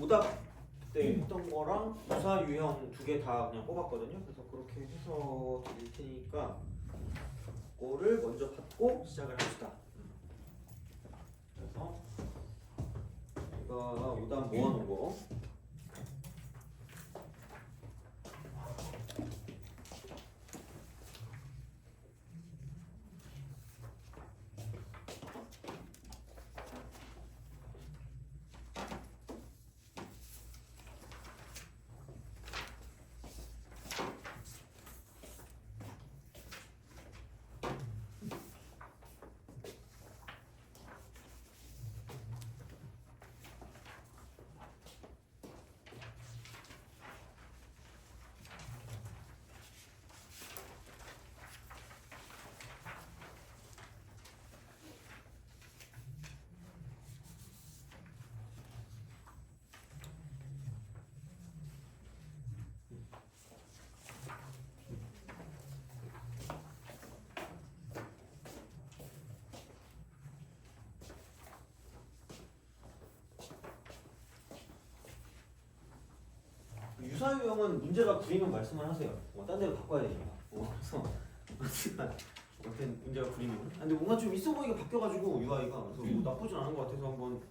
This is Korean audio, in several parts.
오답 때 했던 거랑 유사 유형 두 개 다 그냥 뽑았거든요. 그래서 그렇게 해서 드릴 테니까 그거를 먼저 받고 시작을 합시다. 그래서 제가 오답 모아놓은 거 유사 유형은 문제가 구리면 말씀을 하세요. 딴 데로 바꿔야 되니까. 그래서 아무튼 문제가 구리면. 근데 뭔가 좀 있어 보이게 바뀌어가지고 UI가 그래서 뭐 나쁘진 않은 것 같아서 한번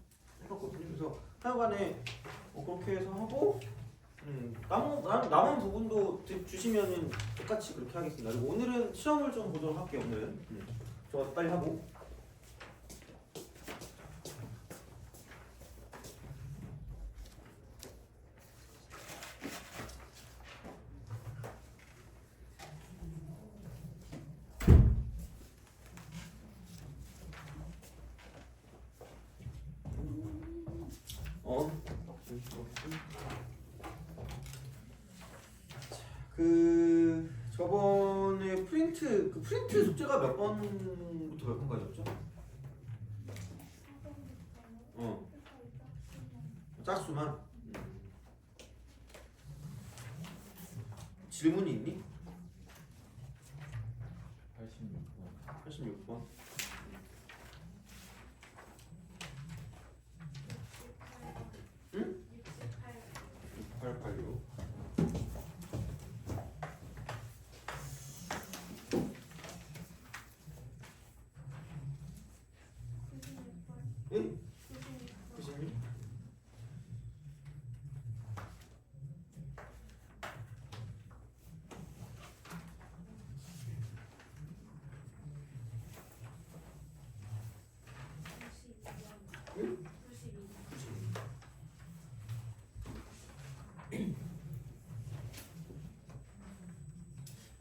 해봤거든요. 그래서 하여간에 그렇게 해서 하고 남은 부분도 주시면은 똑같이 그렇게 하겠습니다. 그리고 오늘은 시험을 좀 보도록 할게요. 오늘은 저 빨리 하고. 저번에 프린트 숙제가 몇 번부터 몇 번까지였죠? 짝수만. 질문이 있니? 86번. 86번. 응? 6886. 응? 96? 응?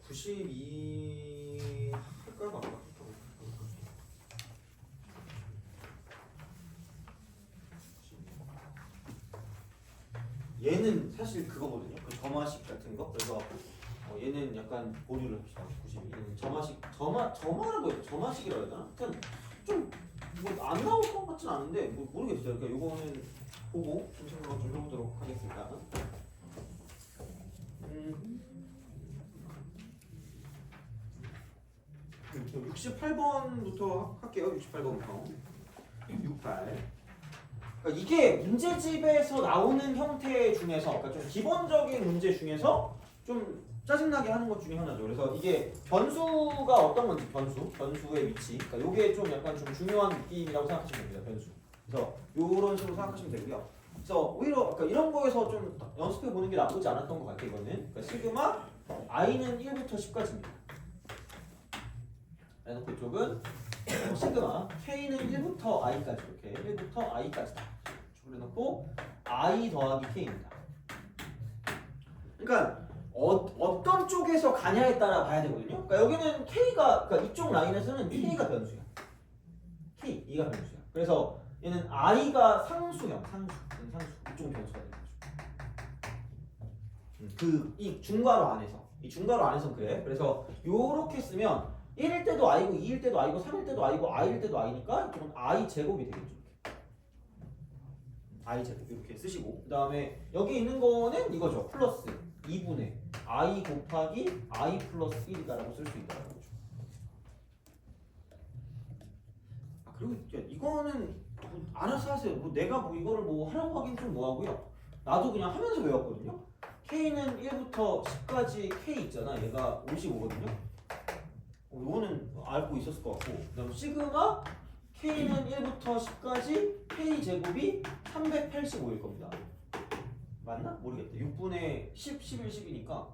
92 할까요? 말까? 얘는 사실 그거거든요. 그 점화식 같은 거. 그래서 얘는 약간 보류를 합시다. 92. 얘는 점화라고 해요. 점화식이라고 해야 되나? 하여튼 좀 뭐 안 나올 것 같진 않은데 뭐 모르겠어요. 그러니까 요거는 보고 좀 생각을 좀 해보도록 하겠습니다. 68번부터 할게요. 68번부터. 68. 그러니까 이게 문제집에서 나오는 형태 중에서, 그러니까 좀 기본적인 문제 중에서 좀 짜증나게 하는 것 중에 하나죠. 그래서 이게 변수가 어떤 건지, 변수의 위치. 그러니까 요게 좀 약간 좀 중요한 느낌이라고 생각하시면 됩니다. 변수. 그래서 요런 식으로 생각하시면 되고요. 그래서 오히려 그러니까 이런 거에서 좀 연습해 보는 게 나쁘지 않았던 것 같아요. 이거는. 그러니까 시그마 i는 1부터 10까지입니다. 해놓고 이쪽은 시그마 k는 1부터 i까지 이렇게 1부터 i까지다. 그래놓고 i 더하기 k입니다. 그러니까 어떤 쪽에서 가냐에 따라 봐야 되거든요. 그러니까 여기는 k가, 그러니까 이쪽 라인에서는 k가 변수야. 이가 변수야. 그래서 얘는 i가 상수형, 상수. 이쪽 변수가 되는 거죠. 이 중괄호 안에서, 이 중괄호 안에서 그래. 그래서 요렇게 쓰면 1일 때도 i고 2일 때도 i고 3일 때도 i고 i일 때도 i니까 이쪽은 i 제곱이 되겠죠. i 제곱 이렇게 쓰시고, 그 다음에 여기 있는 거는 이거죠. 플러스 2분의 i 곱하기 i 플러스 1이다라고 쓸 수 있다는 거죠. 그리고 이거는 뭐 알아서 하세요. 뭐 내가 뭐 이거를 뭐 하라고 하긴 좀 뭐하고요. 나도 그냥 하면서 외웠거든요. K는 1부터 10까지 K 있잖아. 얘가 55거든요. 이거는 알고 있었을 것 같고, 그다음 시그마 K는 1부터 10까지 K 제곱이 385일 겁니다. 맞나? 모르겠다. 6분의 10, 11, 10이니까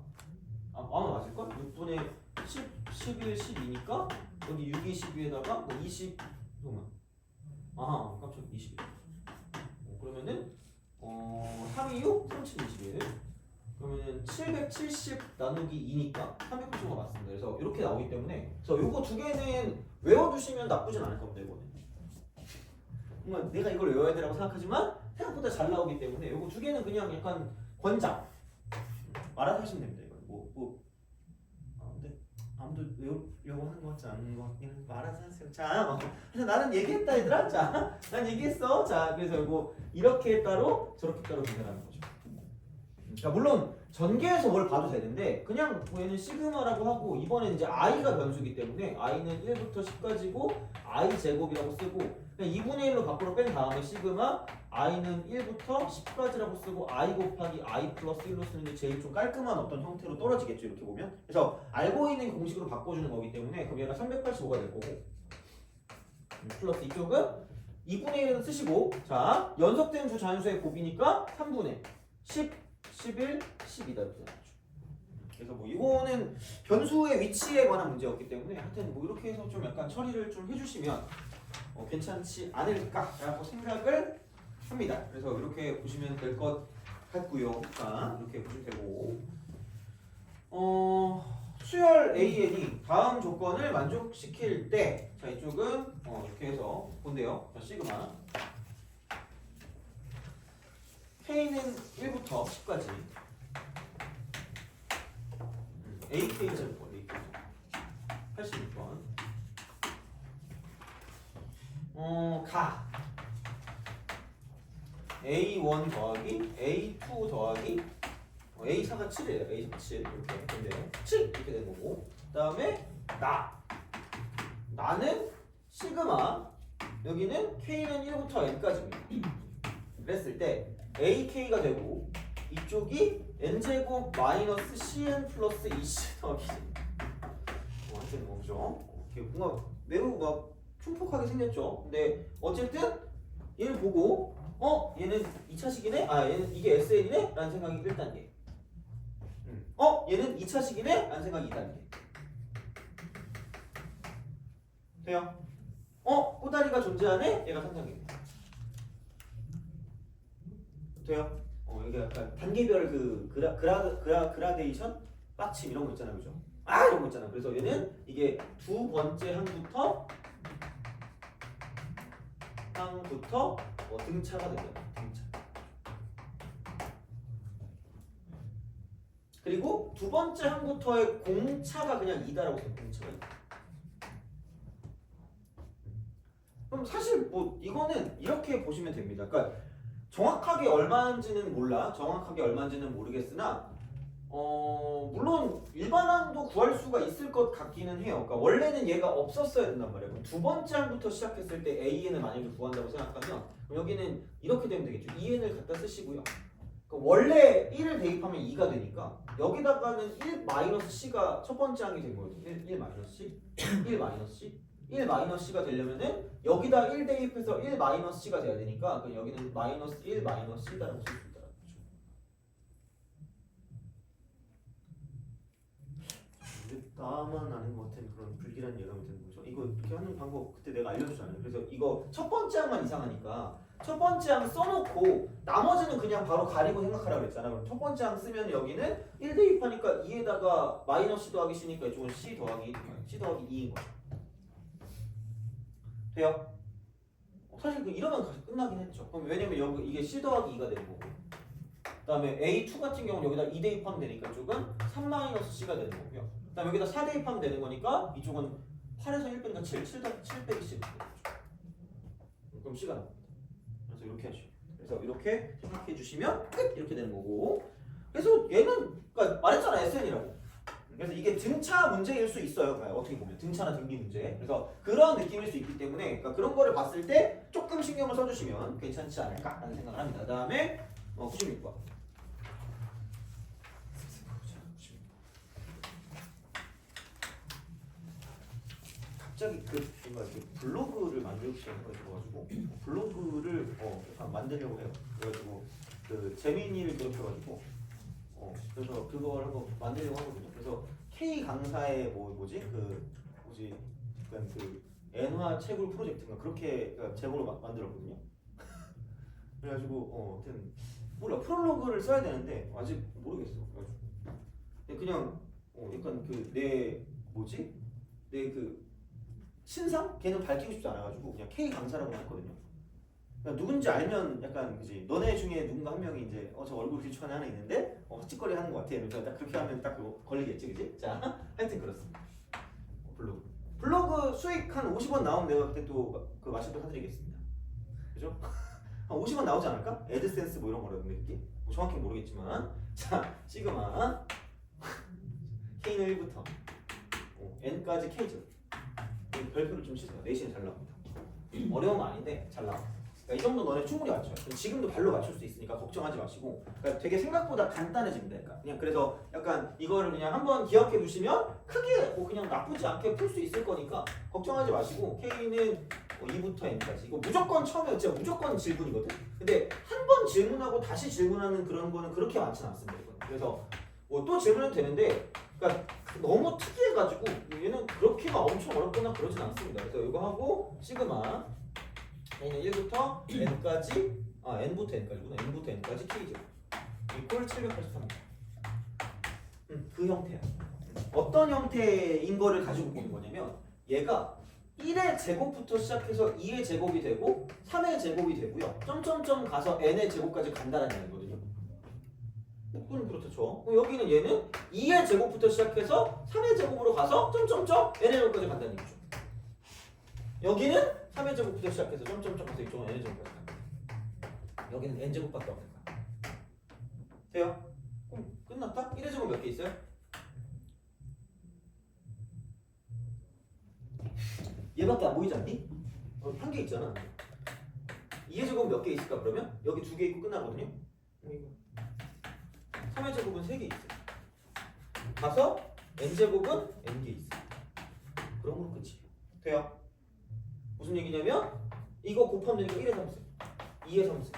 아마 맞을걸? 6분의 10, 11, 12니까 여기 6, 22에다가 20 잠깐만. 아하 깜짝 20. 그러면은 3, 2, 6, 3021. 그러면은 770 나누기 2니까 385가 맞습니다. 그래서 이렇게 나오기 때문에 그래서 요거 두 개는 외워두시면 나쁘진 않을 겁니다. 이거는 정말 내가 이걸 외워야 되라고 생각하지만 생각보다 잘 나오기 때문에 요거 두 개는 그냥 약간 권장 알아서 하시면 됩니다. 이거 근데 아무도 외우려고 하는 것 같지 않은 것 같긴 한데 알아서 하세요. 자, 그래서 나는 얘기했다 얘들아. 자, 난 얘기했어. 자, 그래서 이거 이렇게 따로 저렇게 따로 분석하는 거죠. 자, 물론 전개해서 뭘 봐도 되는데 그냥 얘는 시그마라고 하고 이번엔 이제 i가 변수이기 때문에 i는 1부터 10까지고 i 제곱이라고 쓰고 그냥 2분의 1로 밖으로 뺀 다음에 시그마 i는 1부터 10까지라고 쓰고 i 곱하기 i 플러스 1로 쓰는 게 제일 좀 깔끔한 어떤 형태로 떨어지겠죠. 이렇게 보면. 그래서 알고 있는 공식으로 바꿔주는 거기 때문에 그럼 얘가 385가 될 거고 플러스 이쪽은 2분의 1은 쓰시고 자 연속된 두 자연수의 곱이니까 3분의 10 11, 12다 이렇게 나왔죠. 그래서 뭐 이거는 변수의 위치에 관한 문제였기 때문에 하여튼 뭐 이렇게 해서 좀 약간 처리를 좀 해주시면 괜찮지 않을까라고 생각을 합니다. 그래서 이렇게 보시면 될 것 같고요. 자 이렇게 보시면 되고 수열 AN이 다음 조건을 만족시킬 때 자 이쪽은 이렇게 해서 본대요. 자 시그마 K는 1부터 10까지 AK 제곱 86번 가 A1 더하기 A2 더하기 A4가 7이에요. A4 7 이렇게 근데 7 이렇게 된 거고 그 다음에 나는 시그마 여기는 K는 1부터 N까지입니다. 그랬을 때 AK가 되고 이쪽이 N제곱 마이너스 CN 플러스 2C 더하기 완전 뭐죠? 뭔가 매우 막 흉폭하게 생겼죠. 근데 어쨌든 얘를 보고 얘는 2차식이네? 얘는 이게 SN이네? 라는 생각이 1단계 얘는 2차식이네? 라는 생각이 2단계 돼요? 꼬다리가 존재하네? 얘가 3단계 돼요? 이게 약간 단계별 그 그라데이션 빡침 이런 거 있잖아요, 그죠? 이런 거 있잖아요. 그래서 얘는 이게 두 번째 항부터 등차가 됩니다. 등차. 그리고 두 번째 항부터의 공차가 그냥 2다라고 써요. 공차가 2. 그럼 사실 뭐 이거는 이렇게 보시면 됩니다. 그러니까 정확하게 얼마인지는 몰라. 정확하게 얼마인지는 모르겠으나 물론 일반항도 구할 수가 있을 것 같기는 해요. 그러니까 원래는 얘가 없었어야 된단 말이에요. 그럼 두 번째 항부터 시작했을 때 AN을 만약에 구한다고 생각하면 그럼 여기는 이렇게 되면 되겠죠. 2N을 갖다 쓰시고요. 그러니까 원래 1을 대입하면 2가 되니까 여기다가는 1-C가 첫 번째 항이 된 거거든요. 1-C, 1-C 1-C가 되려면은 여기다 1 대입해서 1-C가 돼야 되니까 그럼 여기는 마이너스 1-C다라고 쓸 수 있다는 거죠. 나만 아는 것 같은 그런 불길한 예감이 드는 거죠. 이거 이렇게 하는 방법 그때 내가 알려줬잖아요. 그래서 이거 첫 번째 항만 이상하니까 첫 번째 항 써놓고 나머지는 그냥 바로 가리고 생각하라고 그랬잖아. 그럼 첫 번째 항 쓰면 여기는 1 대입하니까 2에다가 마이너스 C 더하기 C니까 이쪽은 C 더하기 2인 거죠. 돼요? 사실 이러면 끝나긴 했죠. 그럼 왜냐면 여기 이게 C 더하기 2가 되는 거고 그 다음에 A2 같은 경우는 여기다 2 대입하면 되니까 이쪽은 3-C가 되는 거고요. 그 다음에 여기다 4 대입하면 되는 거니까 이쪽은 8에서 1 빼니까 7 빼기 10 그럼 C가 나옵니다. 그래서 이렇게 하시죠. 그래서 이렇게 생각해 주시면 끝! 이렇게 되는 거고 그래서 얘는 그러니까 말했잖아 SN이라고. 그래서 이게 등차 문제일 수 있어요. 어떻게 보면 등차나 등비 문제. 그래서 그런 느낌일 수 있기 때문에 그러니까 그런 거를 봤을 때 조금 신경을 써주시면 괜찮지 않을까라는 생각을 합니다. 그 다음에 96번. 갑자기 그 뭔가 이렇게 블로그를 만들고 싶은 거 있어가지고 블로그를 약간 만들려고 해요. 그래가지고 그 재민이를 괴롭혀가지고 그래서 그걸 한번 만들려고 하거든요. 그래서 K 강사의 뭐지 약간 그 엔화 채굴 프로젝트인가 그렇게 제목을 만들었거든요. 그래가지고 하여튼 몰라 프롤로그를 써야 되는데 아직 모르겠어. 그래가지고 그냥 약간 그 내 그 신상 걔는 밝히고 싶지 않아가지고 그냥 K 강사라고 했거든요. 그러니까 누군지 알면 약간 그지 너네 중에 누군가 한 명이 이제 저 얼굴 길쭉한 하나 있는데 헛짓거리 하는 것 같아. 그래서 딱 그렇게 하면 딱 그거 걸리겠지, 그지? 자, 하여튼 그렇습니다. 블로그 수익 한 50원 나오면 내가 그때 또 그 마실도 사드리겠습니다. 그죠? 한 50원 나오지 않을까? 애드센스 뭐 이런 거라던데 그게 뭐 정확히 모르겠지만 자 시그마 K는 1부터 N까지 K죠. 별표를 좀 치세요. 내신에 잘 나옵니다. 어려운 거 아닌데 잘 나와. 그러니까 이 정도 너네 충분히 맞춰요. 지금도 발로 맞출 수 있으니까 걱정하지 마시고. 그러니까 되게 생각보다 간단해집니다. 그러니까 그냥 그래서 약간 이거를 그냥 한번 기억해 두시면 크게 뭐 그냥 나쁘지 않게 풀 수 있을 거니까 걱정하지 마시고 K는 2부터 N까지 이거 무조건 처음에 진짜 무조건 질문이거든. 근데 한 번 질문하고 다시 질문하는 그런 거는 그렇게 많지는 않습니다. 그래서 뭐 또 질문해도 되는데 그러니까 너무 특이해가지고 얘는 그렇게 막 엄청 어렵거나 그러진 않습니다. 그래서 이거 하고 시그마 N은 1부터 N까지 N부터 N까지구나. N부터 N까지 K죠. 이꼴 783. 그 형태야. 어떤 형태인 거를 가지고 보는 거냐면 얘가 1의 제곱부터 시작해서 2의 제곱이 되고 3의 제곱이 되고요. 점점점 가서 n의 제곱까지 간다는 얘기거든요. 그건 그렇죠. 여기는 얘는 2의 제곱부터 시작해서 3의 제곱으로 가서 점점점 n의 제곱까지 간다는 얘기죠. 여기는 3의 제곱부터 시작해서 점점점 가서 이쪽은 n의 제곱까지 간다. 여기는 n 제곱밖에 없는 거야. 돼요? 그럼 끝났다? 1의 제곱 몇 개 있어요? 얘밖에 안 보이지 않니? 한 개 있잖아. 2의 제곱 몇 개 있을까 그러면? 여기 2개 있고 끝나거든요. 3의 제곱은 3개 있어요. 가서 n제곱은 n개 있어요. 그런 걸로 끝이에요. 돼요? 무슨 얘기냐면 이거 곱하면 되니까 1의 3승, 2의 3승,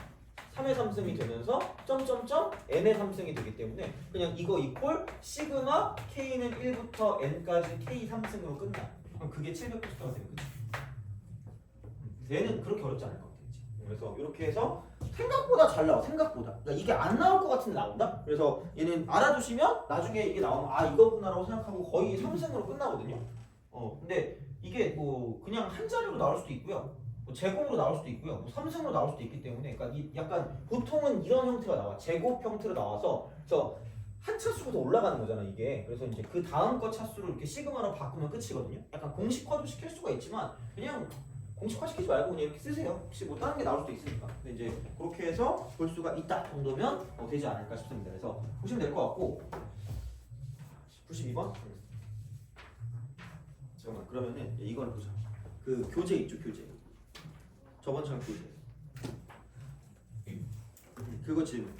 3의 3승이 되면서 점점점 n의 3승이 되기 때문에 그냥 이거 이꼴 시그마 k는 1부터 n까지 k 3승으로 끝나. 그럼 그게 790도가 되는 거지. 얘는 그렇게 어렵지 않을 것 같아. 그래서 이렇게 해서 생각보다 잘 나와. 생각보다. 그러니까 이게 안 나올 것 같은데 나온다. 그래서 얘는 알아두시면 나중에 이게 나오면 이거구나라고 생각하고 거의 3승으로 끝나거든요. 근데 이게 뭐 그냥 한 자리로 나올 수도 있고요. 뭐 제곱으로 나올 수도 있고요. 뭐 3승으로 나올 수도 있기 때문에 그러니까 약간 보통은 이런 형태가 나와. 제곱 형태로 나와서 그래서 한 차수가 더 올라가는 거잖아 이게. 그래서 이제 그 다음 거 차수를 이렇게 시그마로 바꾸면 끝이거든요. 약간 공식화도 시킬 수가 있지만 그냥 공식화 시키지 말고 그냥 이렇게 쓰세요. 혹시 뭐 다른 게 나올 수도 있으니까. 근데 이제 그렇게 해서 볼 수가 있다 정도면 되지 않을까 싶습니다. 그래서 보시면 될 것 같고 92번? 잠깐만 그러면은 이거를 보자. 그 교재 있죠 교재. 저번처럼 교재. 그거 질문.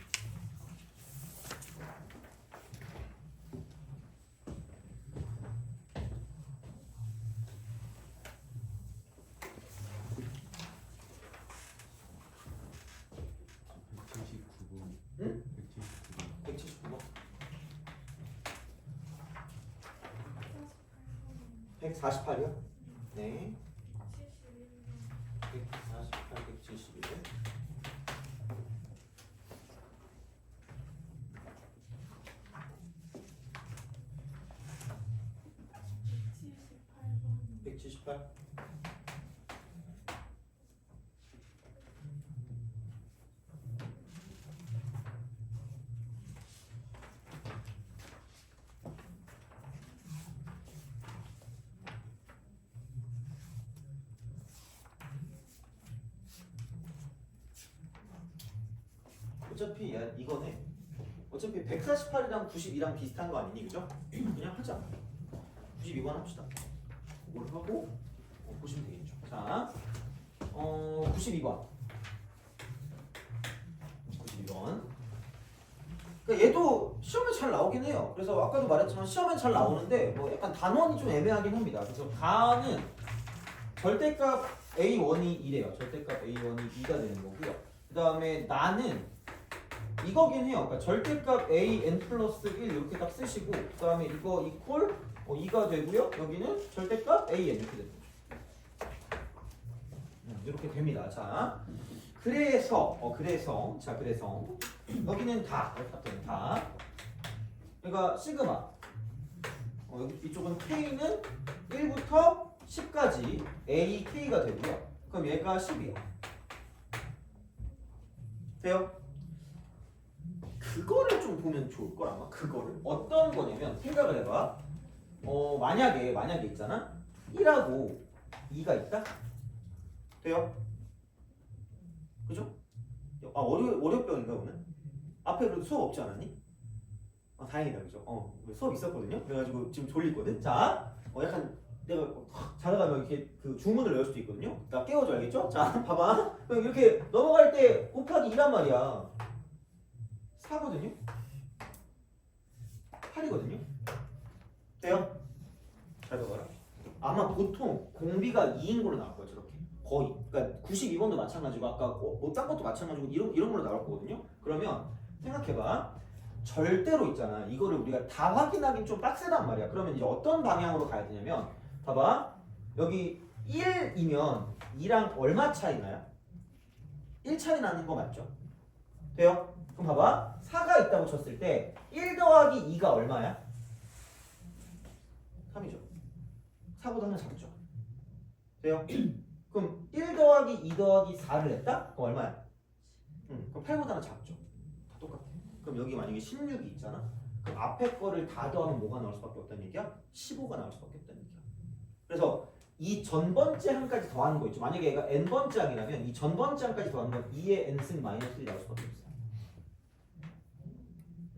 응? 179번. 148이요? 네. 148, 171. 178. 어차피 이거네. 어차피 148이랑 92랑 비슷한 거 아니니 그죠? 그냥 하자. 92번 합시다. 뭘 하고 보시면 되겠죠. 자, 92번. 92번. 이건. 그러니까 얘도 시험에 잘 나오긴 해요. 그래서 아까도 말했지만 시험에 잘 나오는데 뭐 약간 단원이 좀 애매하긴 합니다. 그래서 가는 절대값 a1이 2래요. 절대값 a1이 2가 되는 거고요. 그 다음에 나는 이거긴 해요. 그러니까 절대값 an 플러스 1 이렇게 딱 쓰시고 그 다음에 이거 이퀄 2가 되고요. 여기는 절대값 an 이렇게 됩니다. 이렇게 됩니다. 자, 그래서 여기는 다 그러니까 시그마 여기 이쪽은 k는 1부터 10까지 ak가 되고요. 그럼 얘가 10이요. 돼요? 그거를 좀 보면 좋을 걸 아마. 그거를 어떤 거냐면 생각을 해봐. 만약에 있잖아 1하고 2가 있다. 돼요? 그죠? 아 월요병인가 오늘? 앞에 그래도 수업 없지 않았니? 아 다행이다 그죠? 수업 있었거든요. 그래가지고 지금 졸리거든. 자, 약간 내가 자다가 이렇게 그 주문을 열 수도 있거든요. 나 깨워줘 알겠죠? 자, 봐봐. 그럼 이렇게 넘어갈 때 곱하기 2란 말이야. 4거든요. 8이거든요. 돼요? 잘 봐봐라. 아마 보통 공비가 2인 걸로 나올 거예요. 저렇게 거의. 그러니까 92번도 마찬가지고 아까 딴 것도 마찬가지고 이런 걸로 나올 거거든요. 그러면 생각해봐. 절대로 있잖아. 이거를 우리가 다 확인하기는 좀 빡세단 말이야. 그러면 이제 어떤 방향으로 가야 되냐면 봐봐. 여기 1이면 2랑 얼마 차이 나요? 1 차이 나는 거 맞죠? 돼요? 그럼 봐봐. 4가 있다고 쳤을 때 1 더하기 2가 얼마야? 3이죠. 4보다 하나 작죠. 돼요? 그럼 1 더하기 2 더하기 4를 했다? 그럼 얼마야? 그럼 8보다 하나 작죠. 다 똑같아. 그럼 여기 만약에 16이 있잖아. 그럼 앞에 거를 다 더하면 뭐가 나올 수밖에 없다는 얘기야? 15가 나올 수밖에 없다는 얘기야. 그래서 이 전번째 항까지 더하는 거 있죠. 만약에 얘가 n번째 항이라면 이 전번째 항까지 더하는 건 2의 n승 마이너스 1이 나올 수밖에 없어요.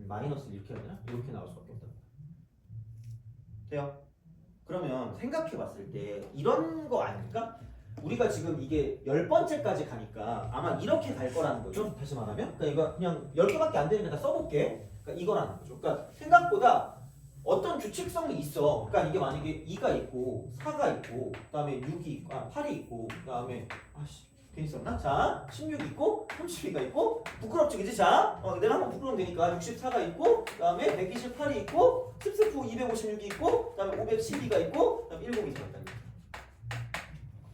마이너스 이렇게 해야 되나? 이렇게 나올 수밖에 없다. 돼요? 그러면 생각해봤을 때 이런 거 아닐까? 우리가 지금 이게 10번째까지 가니까 아마 이렇게 갈 거라는 거죠. 다시 말하면 그러니까 이거 그냥 10개밖에 안 되니까 다 써볼게. 그러니까 이거라는 거죠. 그러니까 생각보다 어떤 규칙성이 있어. 그러니까 이게 만약에 2가 있고 4가 있고 그다음에 6이 있고 8이 있고 그다음에 괜히 썼나? 자, 16 있고 32가 있고 부끄럽지 그지? 자, 내가 한번 부끄러우면 되니까 64가 있고 그다음에 128이 있고 10세프 256이 있고 그다음에 512가 있고 그다음에 1024가 있다.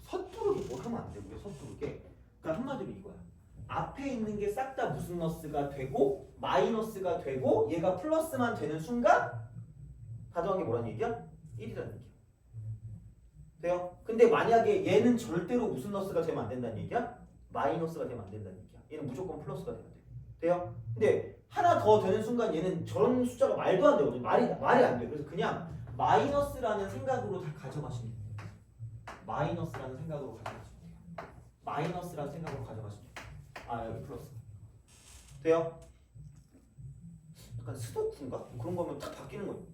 서투르게 뭘 하면 안 되고요. 서투르게. 그러니까 한마디로 이거야. 앞에 있는 게 싹 다 무슨 너스가 되고 마이너스가 되고 얘가 플러스만 되는 순간 다 더한 게 뭐란 얘기야? 1이라는 얘기야. 돼요? 근데 만약에 얘는 절대로 무슨 너스가 되면 안 된다는 얘기야? 마이너스가 되면 안 된다는 얘기야. 얘는 무조건 플러스가 돼야 돼. 돼요? 근데 하나 더 되는 순간 얘는 저런 숫자가 말도 안 되거든요. 말이 안 돼. 그래서 그냥 마이너스라는 생각으로 다 가져가시면 돼요. 마이너스라는 생각으로 가져가시면 돼요. 마이너스라는 생각으로 가져가시면 돼요. 여기 플러스. 돼요? 약간 스도쿠인가? 그런 거면 딱 바뀌는 거예요.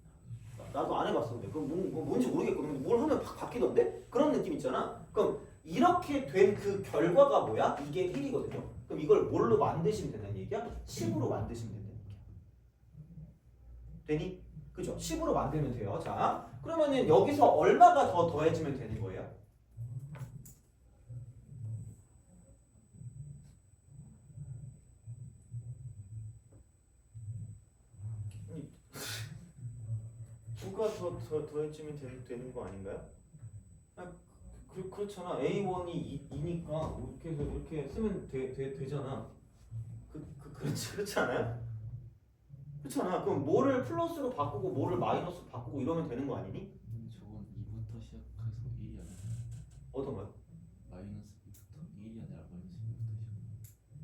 나도 안 해봤었는데 그럼 뭔지 모르겠거든. 근데 뭘 하면 팍 바뀌던데? 그런 느낌 있잖아. 그럼 이렇게 된 그 결과가 뭐야? 이게 1이거든요. 그럼 이걸 뭘로 만드시면 된다는 얘기야? 10으로 만드시면 된다는 얘기야. 되니? 그죠? 10으로 만들면 돼요. 자, 그러면은 여기서 얼마가 더 더해지면 되는 거예요? 누가 더해지면 되는 거 아닌가요? 그렇잖아. A1이 2니까 이렇게 해서 이렇게 쓰면 되잖아. 그렇지 않아요? 그렇잖아. 그럼 뭐를 플러스로 바꾸고 뭐를 마이너스로 바꾸고 이러면 되는 거 아니니? 저건 2부터 시작해서 1이 아니라 어떤 거요? 마이너스 2부터 1이 아니라 마이너스 2부터 시작.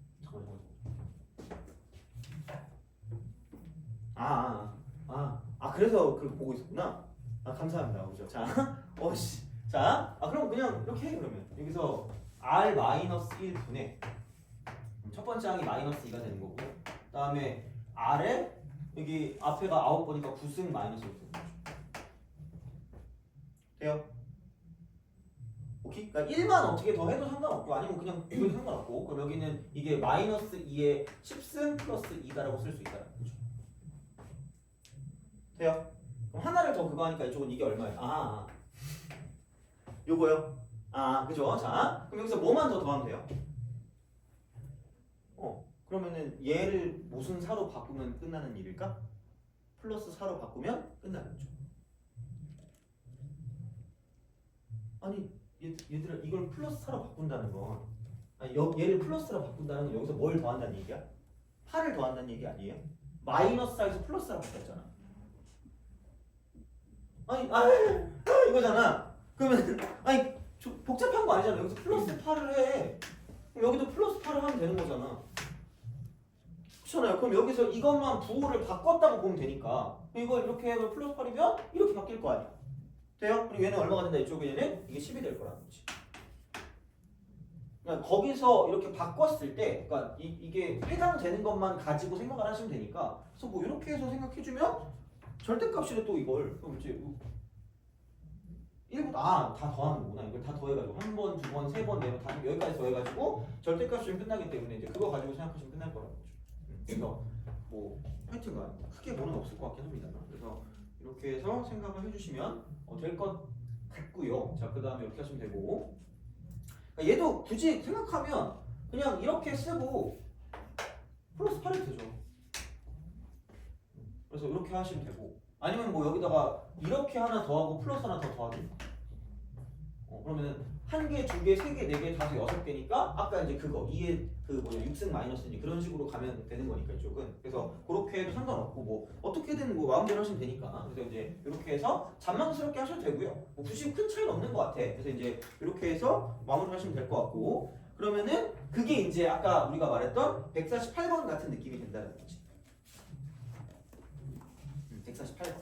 잠깐만. 그래서 그렇게 보고 있었구나. 감사합니다. 그죠? 자, 자, 그럼 그냥 이렇게 해 그러면 여기서 R-1 분의 첫 번째 항이 마이너스 2가 되는 거고 그다음에 R에 여기 앞에가 9번이니까 9승 마이너스 5승 돼요? 오케이? 그러니까 1만 어떻게 더 해도 상관없고 아니면 그냥 이거도 상관없고 그럼 여기는 이게 마이너스 2의 10승 플러스 2다라고 쓸 수 있다라는 거죠. 돼요? 그럼 하나를 더 그거 하니까 이쪽은 이게 얼마예요? 요거요? 그죠? 자, 그럼 여기서 뭐만 더 더하면 돼요? 그러면은 얘를 무슨 사로 바꾸면 끝나는 일일까? 플러스 4로 바꾸면 끝나는 거죠. 아니 얘들아 이걸 플러스 4로 바꾼다는 건 얘를 플러스로 바꾼다는 건 여기서 뭘 더한다는 얘기야? 8을 더한다는 얘기 아니에요? 마이너스 4에서 플러스 4로 바꿨잖아. 이거잖아. 그러면 복잡한 거 아니잖아. 여기서 플러스 8을 해. 그럼 여기도 플러스 8을 하면 되는 거잖아. 그렇잖아요. 그럼 여기서 이것만 부호를 바꿨다고 보면 되니까 이거 이렇게 해서 플러스 8이면 이렇게 바뀔 거 아니야. 돼요? 그리고 얘는 얼마가 된다? 이쪽에 얘는 이게 10이 될 거라는 거지. 그러니까 거기서 이렇게 바꿨을 때 그러니까 이게 해당되는 것만 가지고 생각을 하시면 되니까 그래서 뭐 이렇게 해서 생각해주면 절대값이래 또 이걸 그럼 이제 1부 다 더하는 거구나. 이걸 다 더해가지고 한 번, 두 번, 세 번, 네 번 다 여기까지 더해가지고 절대값이 끝나기 때문에 이제 그거 가지고 생각하시면 끝날 거라는 거죠. 그래서 뭐 하여튼간 크게 뭐는 없을 것 같긴 합니다. 그래서 이렇게 해서 생각을 해주시면 될 것 같고요. 자, 그 다음에 이렇게 하시면 되고 그러니까 얘도 굳이 생각하면 그냥 이렇게 쓰고 플러스 8이 되죠. 그래서 이렇게 하시면 되고 아니면 뭐 여기다가 이렇게 하나 더하고 플러스 하나 더 더하기 그러면은 1개, 2개, 3개, 4개, 5, 6개니까 아까 이제 그거 2의 그 뭐냐 6승 마이너스니 그런 식으로 가면 되는 거니까 이쪽은 그래서 그렇게 해도 상관없고 뭐 어떻게든 뭐 마음대로 하시면 되니까 그래서 이제 이렇게 해서 잔망스럽게 하셔도 되고요 뭐 굳이 큰 차이는 없는 것 같아 그래서 이제 이렇게 해서 마무리 하시면 될 것 같고 그러면은 그게 이제 아까 우리가 말했던 148번 같은 느낌이 된다는 거지 148번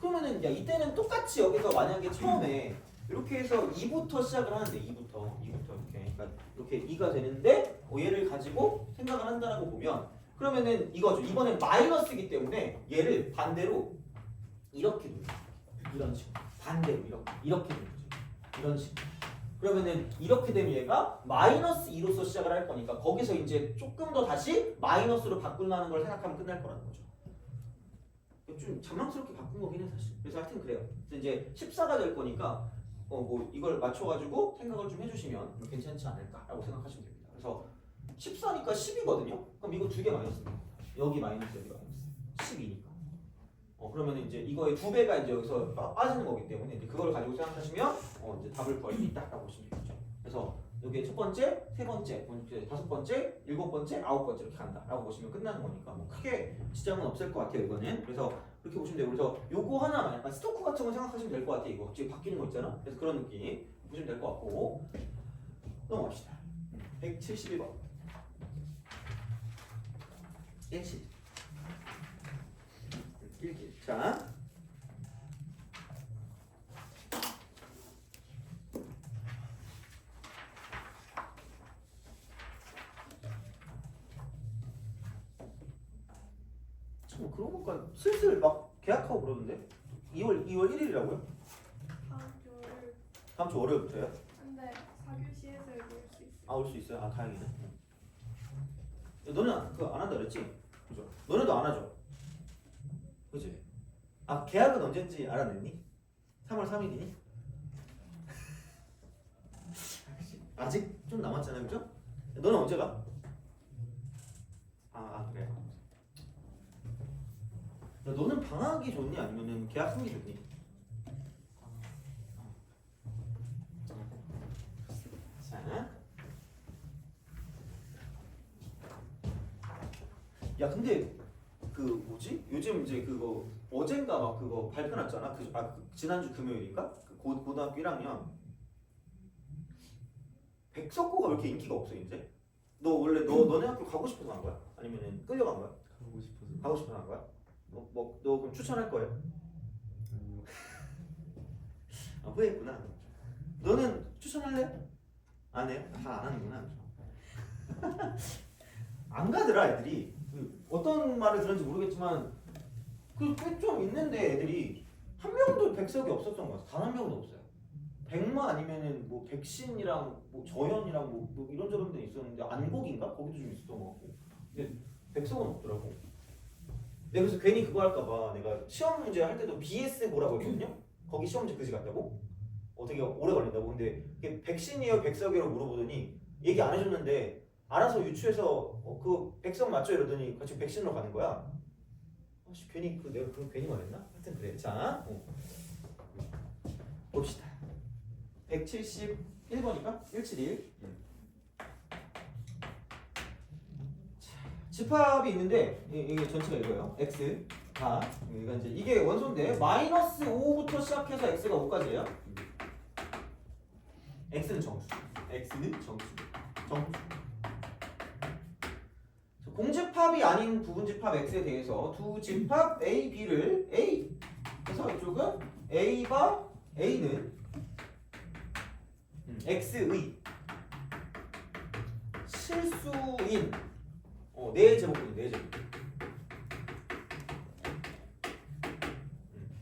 그러면은 야 이때는 똑같이 여기서 만약에 처음에 이렇게 해서 2부터 시작을 하는데 2부터 이렇게 그러니까 이렇게 2가 되는데 얘를 가지고 생각을 한다라고 보면 그러면은 이거죠. 이번엔 마이너스이기 때문에 얘를 반대로 이렇게 놓는 이런 식으로 반대로 이렇게 놓는 거죠. 이런 식으로 그러면은 이렇게 되면 얘가 마이너스 2로서 시작을 할 거니까 거기서 이제 조금 더 다시 마이너스로 바꾸려는 걸 생각하면 끝날 거라는 거죠. 좀 잔망스럽게 바꾼 거긴 해 사실. 그래서 하여튼 그래요. 그래서 이제 14가 될 거니까 뭐 이걸 맞춰가지고 생각을 좀 해주시면 괜찮지 않을까라고 생각하시면 됩니다. 그래서 14니까 10이거든요. 그럼 이거 2개 마이너스입니다. 여기 마이너스 여기 마이너스 12니까. 그러면 이제 이거의 2배가 이제 여기서 빠지는 거기 때문에 이제 그걸 가지고 생각하시면 이제 답을 구할 수 있다라고 보시면 되겠죠. 그래서 여기에 첫 번째, 세 번째, 다섯 번째, 일곱 번째, 아홉 번째 이렇게 간다라고 보시면 끝나는 거니까 뭐 크게 지장은 없을 것 같아요 이거는. 그래서 그렇게 보시면 돼요. 그래서 요거 하나만 약간 스토크 같은 거 생각하시면 될 것 같아요. 이거 갑자기 바뀌는 거 있잖아. 그래서 그런 느낌 보시면 될 것 같고 넘어갑시다. 171번 1실 1길 자 참 그런 것과 슬슬 막 계약하고 그러는데 2월 1일이라고요? 다음 주 월요일부터요? 근데 4교시에서 여기 올 수 있어요. 올 수 있어요? 다행이네. 너는 그거 안 한다 그랬지? 그죠? 너네도 안 하죠? 그지? 계약은 언제인지 알아냈니? 3월 3일이니? 아직 좀 남았잖아요, 그죠? 너는 언제 가? 그래. 너는 방학이 좋니? 아니면은 계약하기 좋니? 자. 야, 근데 그 뭐지? 요즘 이제 그거 어젠가 막 그거 발표 났잖아. 지난주 금요일인가? 고등학교 1학년 백석고가 왜 이렇게 인기가 없어 이제? 너 원래 너네 학교 가고 싶어서 간 거야? 아니면은 끌려간 거야? 가고 싶어서 간 거야? 너 그럼 추천할 거예요? 아니요. 후회했구나. 너는 추천할래? 안 해요? 다 안 하는구나. 안 가더라 애들이. 어떤 말을 들었는지 모르겠지만 꽤 좀 있는데 애들이 한 명도 백석이 없었던 것 같아. 단 한 명도 없어요. 백마 아니면은 뭐 백신이랑 뭐 저현이랑 뭐 이런저런 데 있었는데 안곡인가? 거기도 좀 있었던 것 같고. 근데 백석은 없더라고. 내가 그래서 괜히 그거 할까봐 내가 시험 문제 할 때도 BS 보라고 했거든요. 거기 시험 문제 그지 같다고? 되게 오래 걸린다고. 근데 그게 백신이에요 백석이라고 물어보더니 얘기 안 해줬는데 알아서 유추해서 그 백석 맞죠 이러더니 같이 백신으로 가는 거야. 괜히 내가 그거 괜히 말했나? 하여튼 그래. 자 봅시다. 171번이니까 171. 집합이 있는데 이게 전체가 이거예요. x 다 그러니까 이제 이게 원소인데 마이너스 5부터 시작해서 x가 5까지예요. x는 정수. 공집합이 아닌 부분집합 x에 대해서 두 집합 a, b를 a 그래서 이쪽은 a가 a는 x의 실수인 4제곱분이 4제곱.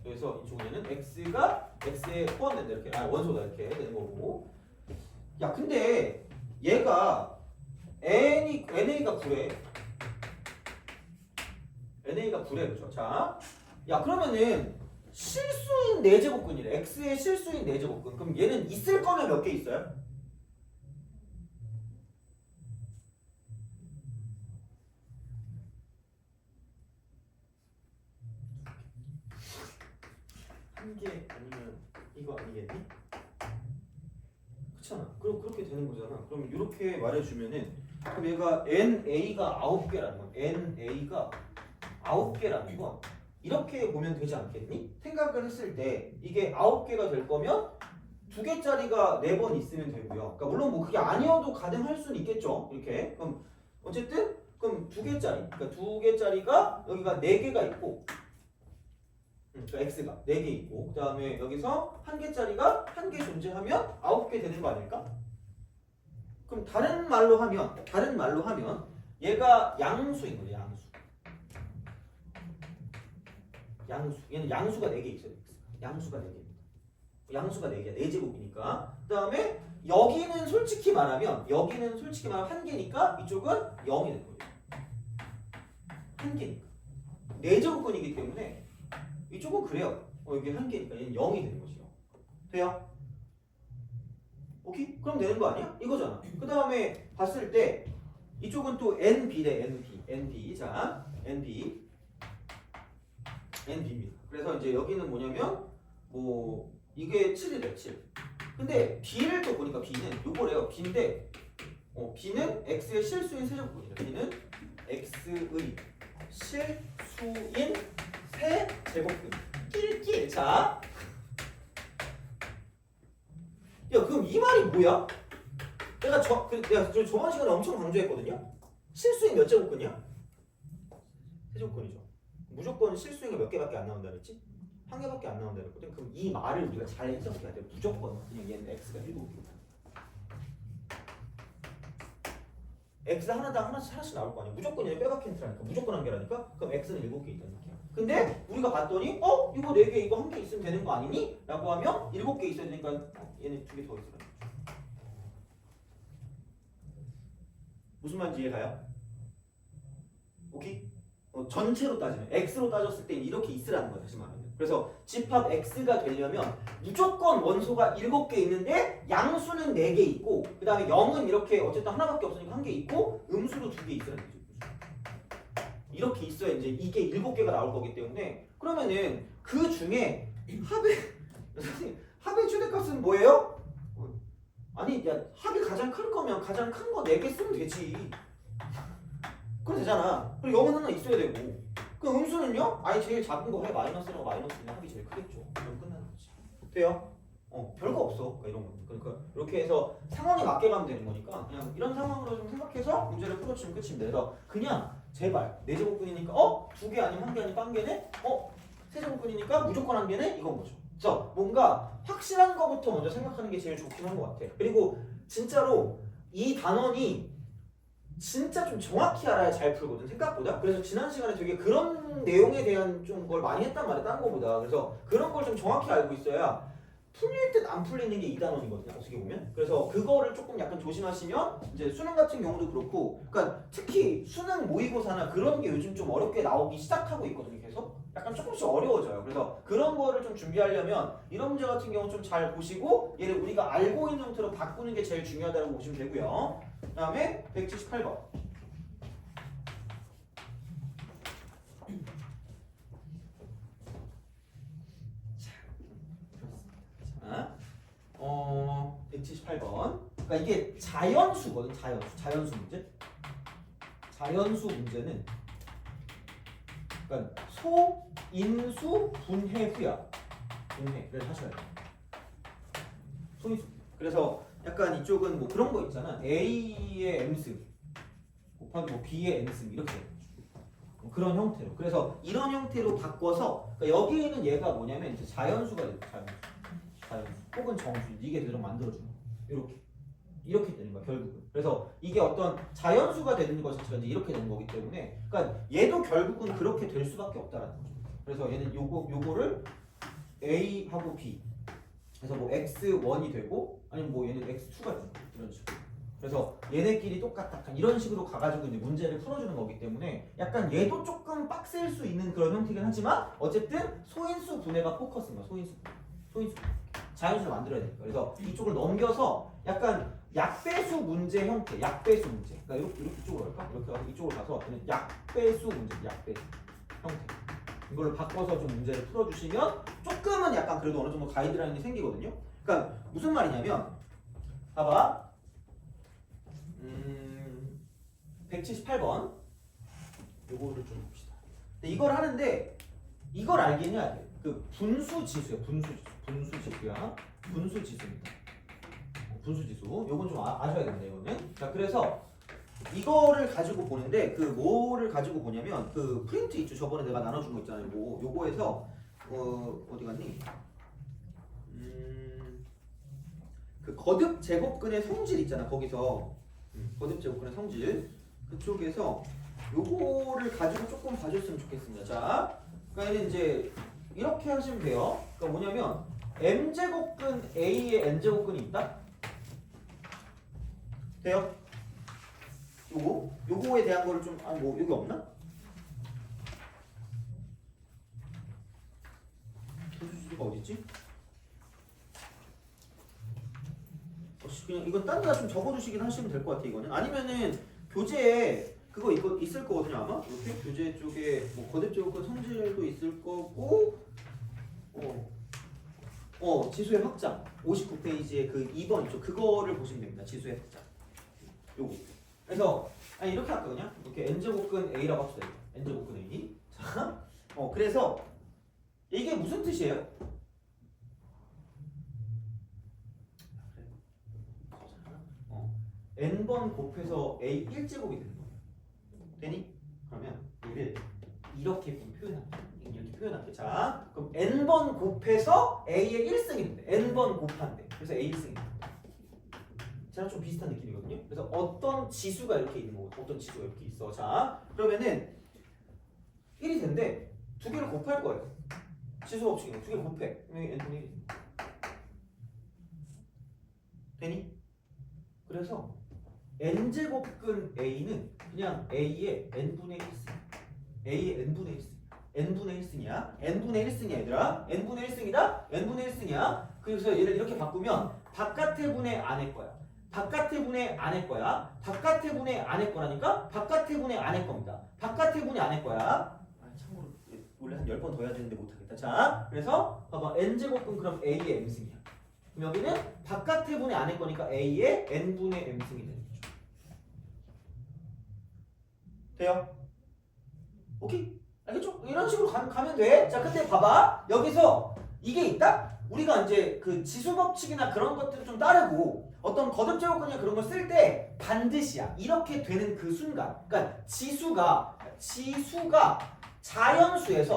그래서 이쪽에는 x가 x에 포함된다 이렇게 원소다 이렇게 되는 거고. 야 근데 얘가 NA가 9래. NA가 9래 그렇죠? 자, 야 그러면은 실수인 4제곱근이래. x의 실수인 4제곱근. 그럼 얘는 있을 거면 몇 개 있어요? 한 개 아니면 이거 아니겠니? 그렇잖아. 그럼 그렇게 되는 거잖아. 그럼 이렇게 말해주면은 그럼 얘가 NA가 9개라는 건 NA가 9개라는 건 이렇게 보면 되지 않겠니? 생각을 했을 때 이게 9개가 될 거면 2개짜리가 4번 있으면 되고요. 그러니까 물론 뭐 그게 아니어도 가능할 수는 있겠죠. 이렇게. 그럼 어쨌든 그럼 2개짜리. 그러니까 2개짜리가 여기가 4개가 있고 그러니까 x가 4개 있고 그 다음에 여기서 1개짜리가 1개 존재하면 9개 되는 거 아닐까? 그럼 다른 말로 하면 얘가 양수인 거죠. 양수. 얘는 양수가 4개 있어요. 양수가 4개입니다. 양수가 4개야. 4제곱이니까. 그 다음에 여기는 솔직히 말하면 1개니까 이쪽은 0이 되는 거예요. 1개니까. 4제곱근이기 때문에 이쪽은 그래요. 여기 1개니까 얘는 0이 되는 거죠. 돼요? 오케이? 그럼 되는 거 아니야? 이거잖아. 그 다음에 봤을 때 이쪽은 또 NB래. NB. 자, NB입니다. 그래서 이제 여기는 뭐냐면 뭐 이게 7이래. 7. 근데 B를 또 보니까 B는 요거래요. B인데 B는 X의 실수인 세제곱근이래. B는 X의 실수인 세제곱근. 낄낄. 자, 야 그럼 이 말이 뭐야? 내가 저번 시간에 엄청 강조했거든요. 실수인 몇 제곱근이야? 세제곱근이죠. 무조건 실수인이 몇 개밖에 안 나온다 그랬지? 1개밖에 안 나온다 그랬거든. 그럼 이 말을 우리가 잘 해석해야 돼. 무조건 그냥 얘는 x가 7개다. x 하나당 하나씩 나올 거 아니야. 무조건 얘는 빼박 힌트라니까. 무조건 1개라니까. 그럼 x는 7개 있다는 얘기야. 근데 우리가 봤더니 이거 4개 이거 1개 있으면 되는 거 아니니? 라고 하면 7개 있어야 되니까 얘는 2개 더 있으라. 무슨 말인지 이해가요? 오케이? 전체로 따지면 x로 따졌을 때 이렇게 있으라는 거야. 다시 말하면. 그래서 집합 x가 되려면 무조건 원소가 7개 있는데 양수는 4개 있고 그 다음에 0은 이렇게 어쨌든 하나밖에 없으니까 1개 있고 음수도 2개 있으라는 거죠. 이렇게 있어야 이제 이게 7개가 나올 거기 때문에 그러면은 그 중에 합의 최대값은 뭐예요? 아니 야 합이 가장 클 거면 가장 큰 거 4개 쓰면 되지. 그럼 되잖아. 그리고 0은 하나 있어야 되고. 그 음수는요? 아니 제일 작은 거 해. 마이너스라고 마이너스는 합이 제일 크겠죠. 그럼 끝나는 거지. 돼요? 별거 없어. 그러니까 이런 거. 그러니까 이렇게 해서 상황에 맞게 가면 되는 거니까 그냥 이런 상황으로 좀 생각해서 문제를 풀어주면 끝입니다. 그래서 그냥 제발 4제곱근이니까 2개 아니면 1개 아니면 1개네? 3제곱근이니까 무조건 1개네? 이건 거죠. 그래서 뭔가 확실한 거부터 먼저 생각하는 게 제일 좋긴 한 것 같아. 그리고 진짜로 이 단원이 진짜 좀 정확히 알아야 잘 풀거든 생각보다. 그래서 지난 시간에 되게 그런 내용에 대한 좀 걸 많이 했단 말이야 딴 거보다. 그래서 그런 걸 좀 정확히 알고 있어야 풀릴 듯 안 풀리는 게 2단원이거든요 어떻게 보면. 그래서 그거를 조금 약간 조심하시면 이제 수능 같은 경우도 그렇고, 그러니까 특히 수능 모의고사나 그런 게 요즘 좀 어렵게 나오기 시작하고 있거든요. 계속 약간 조금씩 어려워져요. 그래서 그런 거를 좀 준비하려면 이런 문제 같은 경우 좀 잘 보시고 얘를 우리가 알고 있는 형태로 바꾸는 게 제일 중요하다고 보시면 되고요. 그 다음에 178번. 자, 178번. 그러니까 이게 자연수거든. 자연수 문제. 자연수 문제는 그러니까 소, 인수, 분해 후야. 분해를 하셔야 돼요. 소인수. 그래서 약간 이쪽은 뭐 그런 거 있잖아. A의 M승 곱하기 뭐 B의 N승 이렇게 뭐 그런 형태로. 그래서 이런 형태로 바꿔서 그러니까 여기에는 얘가 뭐냐면 이제 자연수가 돼요. 자연수 혹은 정수 이게 되도록 만들어주는 거. 이렇게 되는 거야 결국은. 그래서 이게 어떤 자연수가 되는 것 자체가 이제 이렇게 되는 거기 때문에, 그러니까 얘도 결국은 그렇게 될 수밖에 없다라는 거죠. 그래서 얘는 요거를 A하고 B 그래서 뭐 x1이 되고 아니면 뭐 얘는 x2가 되는 거예요. 이런 식으로. 그래서 얘네끼리 똑같다. 약간 이런 식으로 가가지고 이제 문제를 풀어주는 거기 때문에 약간 얘도 조금 빡셀 수 있는 그런 형태긴 하지만 어쨌든 소인수 분해가 포커스인 거야. 소인수 자연수를 만들어야 되니까. 그래서 이쪽을 넘겨서 약간 약배수 문제 형태, 약배수 문제. 그러니까 이렇게 이쪽으로 할까? 이렇게 가서 이쪽으로 가서 약배수 문제, 약배수 형태. 이걸 바꿔서 좀 문제를 풀어주시면 조금은 약간 그래도 어느 정도 가이드라인이 생기거든요. 그러니까 무슨 말이냐면 봐봐. 178번 요거를 좀 봅시다. 근데 이걸 하는데 이걸 알긴 해야 돼. 그 분수지수야. 분수지수야. 분수지수입니다. 분수지수. 요건 좀 아셔야 된다 이거는. 자 그래서 이거를 가지고 보는데 그 뭐를 가지고 보냐면 그 프린트 있죠. 저번에 내가 나눠준 거 있잖아요. 뭐 요거에서 어디 갔니? 그 거듭 제곱근의 성질 있잖아. 거기서 거듭 제곱근의 성질 그쪽에서 요거를 가지고 조금 봐줬으면 좋겠습니다. 자, 그러니까 얘는 이제 이렇게 하시면 돼요. 그러니까 뭐냐면 m 제곱근 A에 n 제곱근이 있다. 돼요? 요거에 대한 거를 좀 뭐 여기 없나? 분수지수가 어디 있지? 그냥 이건 딴 데다 좀 적어주시긴 하시면 될 것 같아 이거는. 아니면은 교재에 그거 이거 있을 거거든요 아마. 이렇게 교재 쪽에 뭐 거듭 제곱근 성질도 있을 거고. 지수의 확장 59페이지에 그 2번 있죠. 그거를 보시면 됩니다. 지수의 확장. 요거. 그래서 아니 이렇게 할까 그냥 이렇게 n 제곱근 A라고 합시다. n 제곱근 A. 자, 그래서 이게 무슨 뜻이에요? n번 곱해서 A 1제곱이 되는 거예요. 되니? 그러면 얘를 이렇게 표현할게. 이렇게 표현할게. 자, 그럼 n번 곱해서 A의 1승이 된대. n번 곱한대. 그래서 A 1승이 된대. 쟤랑 좀 비슷한 느낌이거든요. 그래서 어떤 지수가 이렇게 있는 거고 어떤 지수가 이렇게 있어. 자, 그러면은 1이 된대. 두 개를 곱할 거예요. 지수 법칙이네. 두 개를 곱해. 그러면 n분의 1이 되니? 그래서 n제곱근 A는 그냥 A의 n분의 1승. A의 n분의 1승. n분의 1승이야. n분의 1승이야 얘들아. n분의 1승이다. n분의 1승이야. 그래서 얘를 이렇게 바꾸면 바깥의 분의 안의 거야. 바깥의 분의 안의 거야. 바깥의 분의 안의 거라니까 바깥의 분의 안의 겁니다. 바깥의 분의 안의 거야. 참고로 원래 한 10번 더 해야 되는데 못하겠다. 자, 그래서 봐봐. n제곱근 그럼 A의 m승이야. 그럼 여기는 바깥의 분의 안의 거니까 A의 n분의 m승이 되는 거죠. 돼요? 오케이? 알겠죠? 이런 식으로 가면 돼. 자, 근데 봐봐. 여기서 이게 있다? 우리가 이제 그 지수 법칙이나 그런 것들을 좀 따르고 어떤 거듭 제곱근이나 그런 걸 쓸 때 반드시야. 이렇게 되는 그 순간. 그러니까 지수가 자연수에서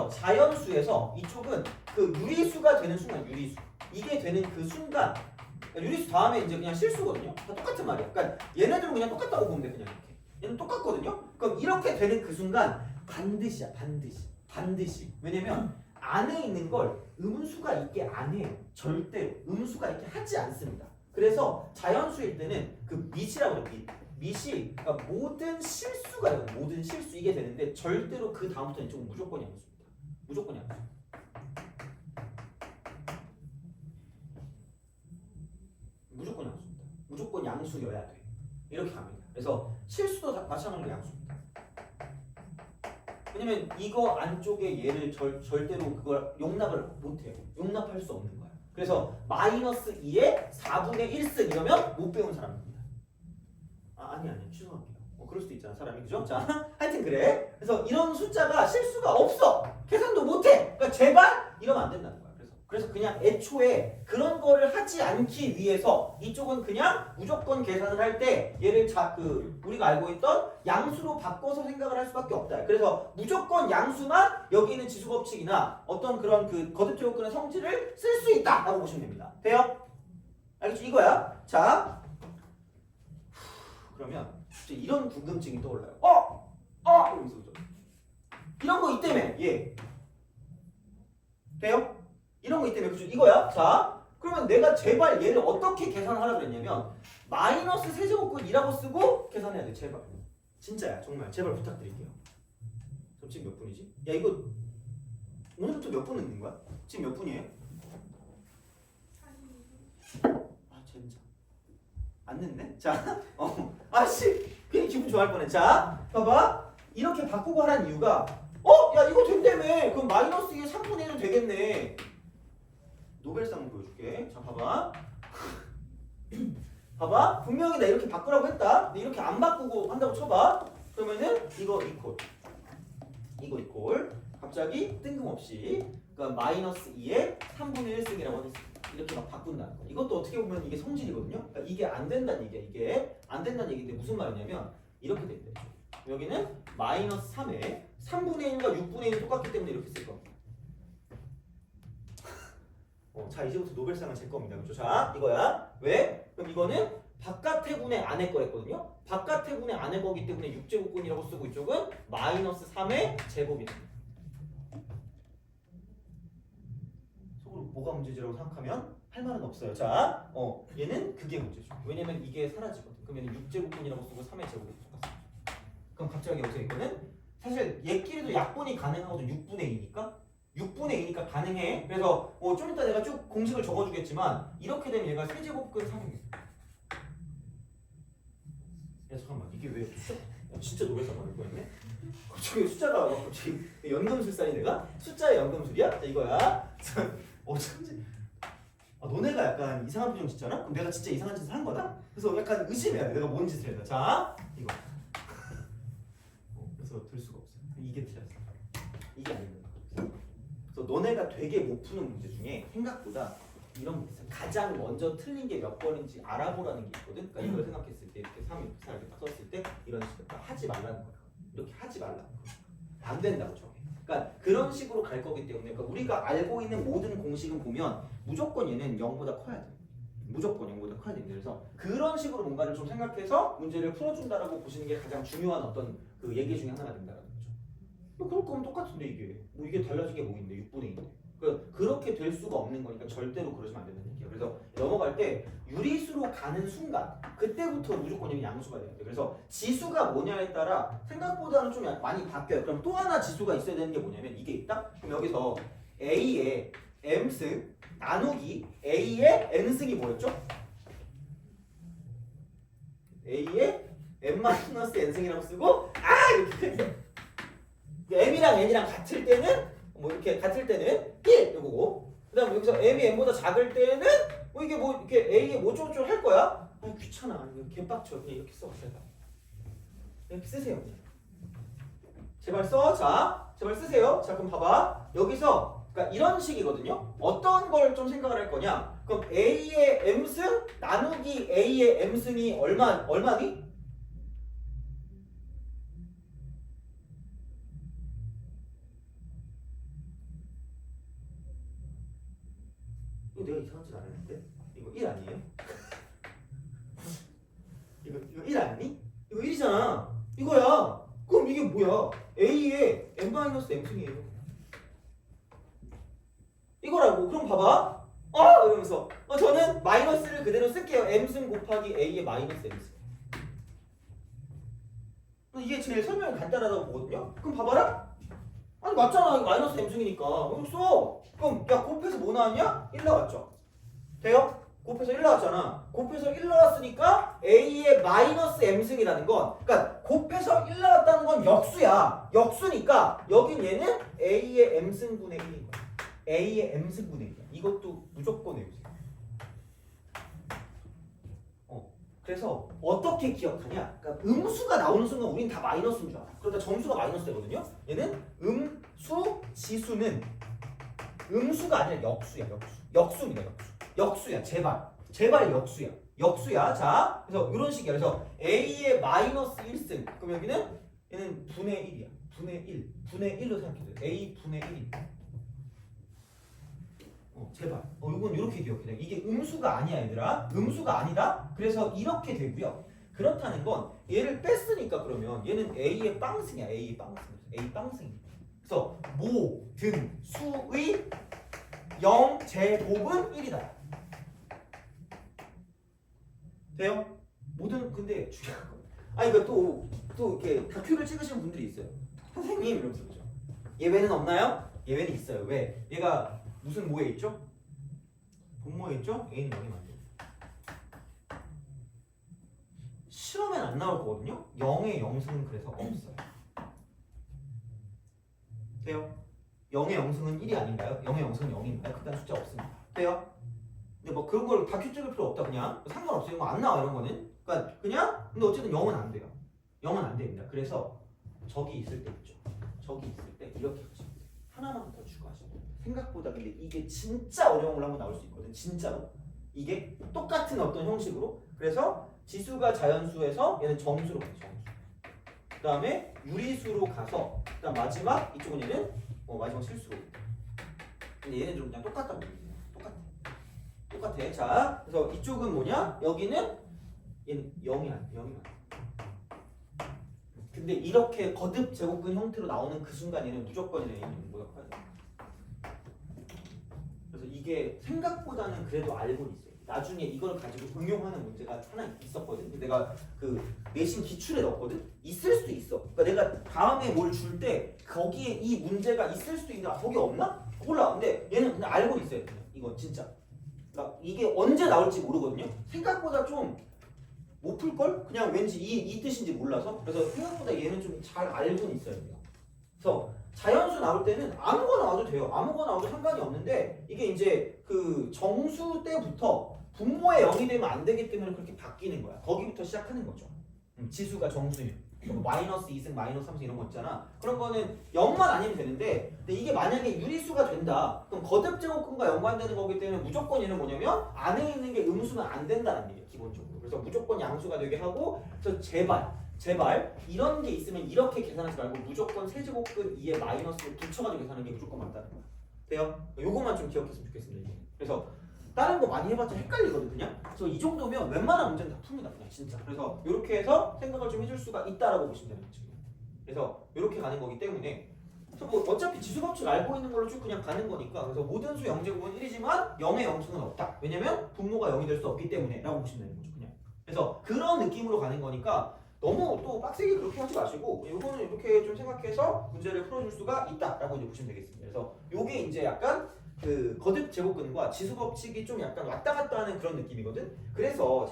이쪽은 그 유리수가 되는 순간, 유리수. 이게 되는 그 순간. 그러니까 유리수 다음에 이제 그냥 실수거든요. 다 똑같은 말이야. 그러니까 얘네들은 그냥 똑같다고 보면 돼. 그냥 이렇게. 얘는 똑같거든요. 그럼 이렇게 되는 그 순간 반드시야, 반드시. 왜냐면 안에 있는 걸 음수가 있게 안 해요. 절대로 음수가 있게 하지 않습니다. 그래서 자연수일 때는 그 밑이라고 해요. 밑이 그러니까 모든 실수가 있어요. 모든 실수 이게 되는데 절대로 그 다음부터는 이쪽은 무조건 양수입니다. 무조건 양수. 무조건 양수입니다. 무조건 양수여야 돼. 이렇게 갑니다. 그래서 실수도 마찬가지로 양수입니다. 왜냐면 이거 안쪽에 얘를 절대로 그걸 용납을 못해요. 용납할 수 없는 거야. 그래서 마이너스 2에 4분의 1승 이러면 못 배운 사람입니다. 아니 취소할게요. 그럴 수도 있잖아 사람이 그죠? 자 하여튼 그래. 그래서 이런 숫자가 실수가 없어. 계산도 못해. 그러니까 제발 이러면 안 된다는 거야. 그래서 그냥 애초에 그런 거를 하지 않기 위해서 이쪽은 그냥 무조건 계산을 할 때 얘를 우리가 알고 있던 양수로 바꿔서 생각을 할 수밖에 없다. 그래서 무조건 양수만 여기 있는 지수법칙이나 어떤 그런 그 거듭 제곱근의 성질을 쓸 수 있다라고 보시면 됩니다. 돼요? 알겠죠? 이거야. 자, 그러면 이런 궁금증이 떠올라요. 이러면서 이런 거 있다며 얘. 돼요? 이런 거 있다며 그죠? 이거야. 자, 그러면 내가 제발 얘를 어떻게 계산하라 그랬냐면 마이너스 세제곱근이라고 쓰고 계산해야 돼. 제발. 진짜야. 정말 제발 부탁드릴게요. 그럼 지금 몇 분이지? 야 이거 오늘부터 몇 분 있는 거야? 지금 몇 분이에요? 42분. 진짜 안 늦네? 자, 아씨 괜히 기분 좋아할 뻔해. 자, 봐봐. 이렇게 바꾸고 하라는 이유가 야 이거 된다며. 그럼 마이너스 2의 3분의 1은 되겠네. 노벨상을 보여줄게. 자, 봐봐. 봐봐. 분명히 나 이렇게 바꾸라고 했다. 근데 이렇게 안 바꾸고 한다고 쳐봐. 그러면은 이거 이퀄. 갑자기 뜬금없이 그러니까 마이너스 2의 3분의 1승이라고 했습니다. 이렇게 막 바꾼다는 거. 이것도 어떻게 보면 이게 성질이거든요. 그러니까 이게 안 된다는 얘기야. 이게 안 된다는 얘기인데 무슨 말이냐면 이렇게 됩니다. 여기는 마이너스 3에 3분의 1과 6분의 1이 똑같기 때문에 이렇게 쓸 겁니다. 자, 이제부터 노벨상은 제 겁니다. 그렇죠? 자, 이거야. 왜? 그럼 이거는 바깥의 분의 안의 거랬거든요. 바깥의 분의 안의 거기 때문에 6제곱근이라고 쓰고 이쪽은 마이너스 3의 제곱이 됩니다. 속으로 뭐가 문제지라고 생각하면 할 말은 없어요. 자, 얘는 그게 문제죠. 왜냐면 이게 사라지거든. 그러면 6제곱근이라고 쓰고 3의 제곱이 똑같습니다. 그럼 갑자기 여기서 이거는 사실 얘끼리도 약분이 가능하거든. 6분의 2니까. 6분의 2니까 가능해. 그래서 좀 이따 내가 쭉 공식을 적어주겠지만 이렇게 되면 얘가 세제곱근 사분이. 야 잠깐만 이게 왜 숫자? 진짜 노벨상 받을 뻔했네. 갑자기 숫자가 갑자기 연금술사니 내가? 숫자의 연금술이야? 자 이거야. 천재. 너네가 약간 이상한 표정 짓잖아? 그럼 내가 진짜 이상한 짓을 한 거다? 그래서 약간 의심해야 돼. 내가 뭔 짓을 했나. 자 이거. 그래서 들 수가 없어요. 이게 틀렸어. 이게 아니면. 그래서 너네가 되게 못 푸는 문제 중에 생각보다 이런 게 있어요. 가장 먼저 틀린 게 몇 번인지 알아보라는 게 있거든. 그러니까 이걸 생각했을 때 이렇게 3, 4 이렇게 딱 썼을 때 이런 식으로 하지 말라는 거야. 이렇게 하지 말라는 거야. 안 된다고 저게. 그러니까 그런 식으로 갈 거기 때문에 그러니까 우리가 알고 있는 모든 공식은 보면 무조건 얘는 0보다 커야 돼. 무조건 0보다 커야 됩니다. 그래서 그런 식으로 뭔가를 좀 생각해서 문제를 풀어준다라고 보시는 게 가장 중요한 어떤 그 얘기 중에 하나가 된다는 거죠. 그럴 거면 똑같은데 이게 뭐 이게 달라진 게 뭐 있는데 6분의 2인데 그렇게 될 수가 없는 거니까 절대로 그러시면 안 된다는 얘기예요. 그래서 넘어갈 때 유리수로 가는 순간 그때부터 무조건 여기 양수가 돼야 돼. 그래서 지수가 뭐냐에 따라 생각보다는 좀 많이 바뀌어요. 그럼 또 하나 지수가 있어야 되는 게 뭐냐면 이게 있다? 그럼 여기서 A의 M승 나누기 A의 N승이 뭐였죠? A의 M-N승이라고 쓰고 이렇게 M이랑 N이랑 같을 때는 뭐 이렇게 같을 때는 1 이거고 그다음 여기서 M이 N보다 작을 때는 뭐 이게 뭐 이렇게 A에 뭐쩌고저쩌고 할 거야? 귀찮아. 개빡쳐. 그냥 이렇게 써. 제발. 이렇게 쓰세요. 그냥. 제발 써. 자, 제발 쓰세요. 자, 그럼 봐봐. 여기서 그러니까 이런 식이거든요. 어떤 걸 좀 생각을 할 거냐? 그럼 A의 M승 나누기 A의 M승이 얼마니? 이거 내가 이상한 짓 안 했는데? 이거 1 아니에요? 이거 1 아니니? 이거 1이잖아. 이거야. 그럼 이게 뭐야? A의 n-m승이에요. 이거라고. 그럼 봐봐. 이러면서 저는 마이너스를 그대로 쓸게요. m승 곱하기 A의 마이너스 m승. 이게 제일 설명이 간단하다고 보거든요. 그럼 봐봐라. 아니 맞잖아. 이거 마이너스 m승이니까. 여기 써. 그럼 야 곱해서 뭐 나왔냐? 1 나왔죠. 돼요? 곱해서 1 나왔잖아. 곱해서 1 나왔으니까 A의 마이너스 m승이라는 건, 그러니까 곱해서 1 나왔다는 건 역수야. 역수니까 여긴 얘는 A의 m승분의 1인 거야. A의 m승분의 1이야. 이것도 무조건 외우세요. 그래서 어떻게 기억하냐? 그러니까 음수가 나오는 순간 우린 다 마이너스인 줄 알아. 그러다 점수가 마이너스 되거든요. 얘는 음수, 지수는 음수가 아니라 역수야. 역수입니다. 역수야. 제발 역수야. 역수야. 자, 그래서 이런 식이야. 그래서 A의 마이너스 1승. 그럼 여기는 얘는 분의 1이야. 분의 1로 생각해도 돼. A 분의 1이야. 제발. 이건 이렇게 기억해. 이게 음수가 아니야, 얘들아. 음수가 아니다. 그래서 이렇게 되고요. 그렇다는 건 얘를 뺐으니까 그러면 얘는 A의 빵승이야. A 빵승. 그래서 모든 수의 0제곱은 1이다. 돼요? 모든 근데 중요한 거. 이거 또 이렇게 다큐를 찍으시는 분들이 있어요. 선생님 이러면서 그죠? 예외는 없나요? 예외는 있어요. 왜? 얘가 무슨 모에 있죠? 분모에 있죠? A는 0이 맞죠? 실험엔 안 나올 거거든요? 0의 0승은 그래서 없어요. 돼요? 0의 0승은 1이 아닌가요? 0의 0승은 0인가요? 그딴 숫자 없습니다. 돼요? 근데 뭐 그런 걸 다큐 찍을 필요 없다. 그냥 상관없어요. 뭐 안 나와 이런 거는. 그러니까 그냥 근데 어쨌든 0은 안 돼요. 0은 안 됩니다. 그래서 저기 있을 때 있죠. 저기 있을 때 이렇게 하시면 돼요. 하나만 더 추가하시면 돼요. 생각보다 근데 이게 진짜 어려운 걸로 한번 나올 수 있거든. 진짜로. 이게 똑같은 어떤 형식으로. 그래서 지수가 자연수에서 얘는 정수로 가요. 정수. 그 다음에 유리수로 가서 그다음 마지막 이쪽은 얘는 마지막 실수로. 근데 얘네들은 그냥 똑같다고 얘기해요. 똑같아. 자, 그래서 이쪽은 뭐냐? 여기는 얘는 0이 아니야. 근데 이렇게 거듭 제곱근 형태로 나오는 그 순간 얘는 무조건 얘는 뭐였어요? 그래서 이게 생각보다는 그래도 알고는 있어요. 나중에 이걸 가지고 응용하는 문제가 하나 있었거든. 근데 내가 그 내신 기출에 넣었거든. 있을 수도 있어. 그러니까 내가 다음에 뭘 줄 때 거기에 이 문제가 있을 수도 있는데 거기 없나? 몰라. 근데 얘는 그냥 알고 있어요. 그냥. 이건 진짜. 그러니까 이게 언제 나올지 모르거든요. 생각보다 좀 못 풀걸? 그냥 왠지 이 뜻인지 몰라서. 그래서 생각보다 얘는 좀 잘 알고는 있어야 돼요. 그래서 자연수 나올 때는 아무거나 나와도 돼요. 아무거나 나와도 상관이 없는데 이게 이제 그 정수 때부터 분모에 0이 되면 안 되기 때문에 그렇게 바뀌는 거야. 거기부터 시작하는 거죠. 지수가 정수면 마이너스 2승, 마이너스 3승 이런 거 있잖아. 그런 거는 0만 아니면 되는데 근데 이게 만약에 유리수가 된다. 그럼 거듭제곱근과 연관되는 거기 때문에 무조건 얘는 뭐냐면 안에 있는 게 음수는 안 된다는 얘기예요. 기본적으로. 그래서 무조건 양수가 되게 하고 그래서 제발 이런 게 있으면 이렇게 계산하지 말고 무조건 세제곱근 2에 마이너스를 붙여가지고 계산하는 게 무조건 맞다는 거야. 돼요? 요것만 좀 기억했으면 좋겠습니다. 이게. 그래서 다른 거 많이 해봤자 헷갈리거든 그냥. 그래서 이 정도면 웬만한 문제는 다 풉니다 그냥 진짜. 그래서 이렇게 해서 생각을 좀 해줄 수가 있다라고 보시면 되는 거죠. 그래서 이렇게 가는 거기 때문에 그래서 뭐 어차피 지수 법칙 알고 있는 걸로 쭉 그냥 가는 거니까. 그래서 모든 수 0제곱은 1이지만 0의 0승은 없다. 왜냐면 분모가 0이 될 수 없기 때문에 라고 보시면 되는 거죠 그냥. 그래서 그런 느낌으로 가는 거니까 너무 또 빡세게 그렇게 하지 마시고 이거는 이렇게 좀 생각해서 문제를 풀어줄 수가 있다라고 이제 보시면 되겠습니다. 그래서 요게 이제 약간 그 거듭 제곱근과 지수 법칙이 좀 약간 왔다 갔다 하는 그런 느낌이거든. 그래서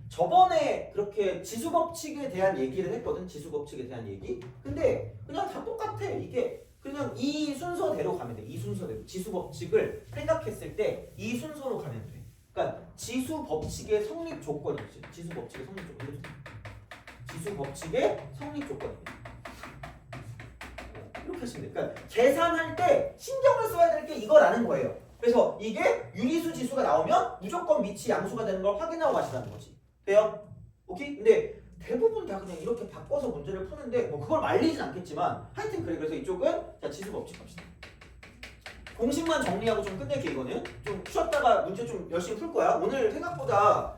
저번에 그렇게 지수 법칙에 대한 얘기를 했거든. 지수 법칙에 대한 얘기. 근데 그냥 다 똑같아. 이게 그냥 이 순서대로 가면 돼. 이 순서대로 지수 법칙을 생각했을 때 이 순서로 가면 돼. 그러니까 지수 법칙의 성립 조건이 있지. 지수 법칙의 성립 조건. 지수 법칙의 성립 조건이. 이렇게 하시면 돼. 그러니까 계산할 때 신경을 써야 될 게 이거라는 거예요. 그래서 이게 유리수 지수가 나오면 무조건 밑이 양수가 되는 걸 확인하고 가시라는 거지. 돼요? 오케이? 근데 대부분 다 그냥 이렇게 바꿔서 문제를 푸는데 뭐 그걸 말리진 않겠지만 하여튼 그래. 그래서 이쪽은 자 지수 법칙 갑시다. 공식만 정리하고 좀 끝낼게. 이거는 좀 쉬었다가 문제 좀 열심히 풀 거야. 오늘 생각보다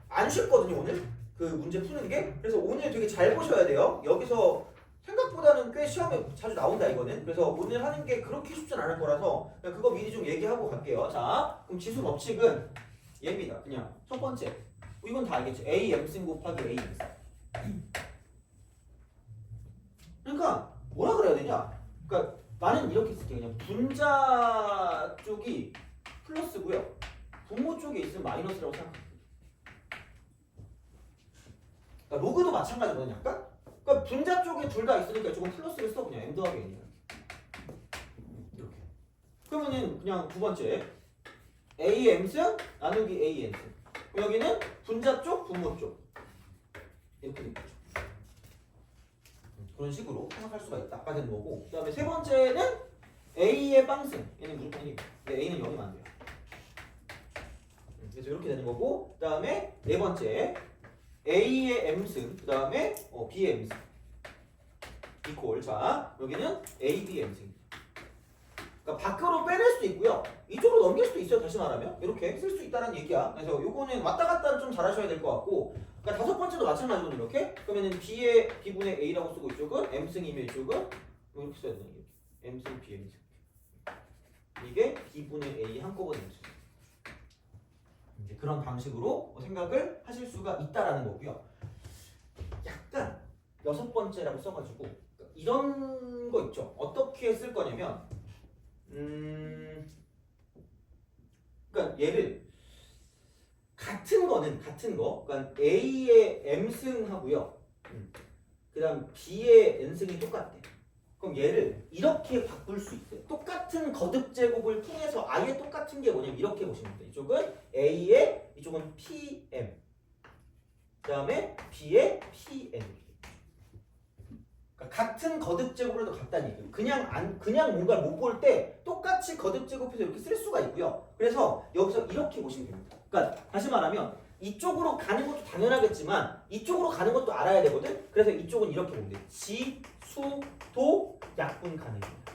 안 쉽거든요. 오늘 그 문제 푸는 게. 그래서 오늘 되게 잘 보셔야 돼요. 여기서 생각보다는 꽤 시험에 자주 나온다 이거는. 그래서 오늘 하는 게 그렇게 쉽진 않을 거라서 그냥 그거 미리 좀 얘기하고 갈게요. 자, 그럼 지수 법칙은 얘입니다. 그냥 첫 번째. 이건 다 알겠죠. A m승 곱하기 A m승. 그러니까 뭐라 그래야 되냐? 그러니까 나는 이렇게 쓸게. 그냥 분자 쪽이 플러스고요. 분모 쪽에 있으면 마이너스라고 생각해. 그러니까 로그도 마찬가지거든요. 약간. 그러니까 분자 쪽에 둘 다 있으니까 조금 플러스를 써. 그냥 m 더하기 n이야. 이렇게. 그러면은 그냥 두 번째 a m승 나누기 a n승. 여기는 분자 쪽, 분모 쪽. 이렇게 되겠죠. 그런 식으로 생각할 수가 있다. 아까 된 거고. 그 다음에 세 번째는 a의 빵승. 얘는 무조건 1이고. 근데 a는 0이면 안 돼요. 그래서 이렇게 되는 거고. 그 다음에 네 번째 a의 m승. 그 다음에 b의 m승. 이퀄. 자, 여기는 a, b, m승. 그러니까 밖으로 빼낼 수도 있고요. 이쪽으로 넘길 수도 있어요. 다시 말하면 이렇게 쓸 수 있다는 얘기야. 그래서 요거는 왔다 갔다 좀 잘하셔야 될 것 같고. 그러니까 다섯 번째도 마찬가지거든요. 이렇게. 그러면은 b의 b분의 a라고 쓰고 이쪽은 m승이면 이쪽은 이렇게 써야 되는 게 m승, b, m승. 이게 b분의 a 한꺼번에 m승. 이제 그런 방식으로 생각을 하실 수가 있다라는 거고요. 약간 여섯 번째라고 써가지고 이런 거 있죠. 어떻게 쓸 거냐면, 그러니까 얘를 같은 거, 그러니까 A의 M승하고요. 그다음 B의 N승이 똑같대. 그럼 얘를 이렇게 바꿀 수 있어요. 똑같은 거듭 제곱을 통해서 아예 똑같은 게 뭐냐면 이렇게 보시면 돼요. 이쪽은 A의, 이쪽은 PM. 그다음에 B의 PN. 그러니까 같은 거듭 제곱을 해도 같다는 얘기예요. 그냥 뭔가를 못 볼 때 똑같이 거듭 제곱해서 이렇게 쓸 수가 있고요. 그래서 여기서 이렇게 보시면 됩니다. 그러니까 다시 말하면 이쪽으로 가는 것도 당연하겠지만 이쪽으로 가는 것도 알아야 되거든. 그래서 이쪽은 이렇게 보면 돼요. 지수도 약분 가능합니다.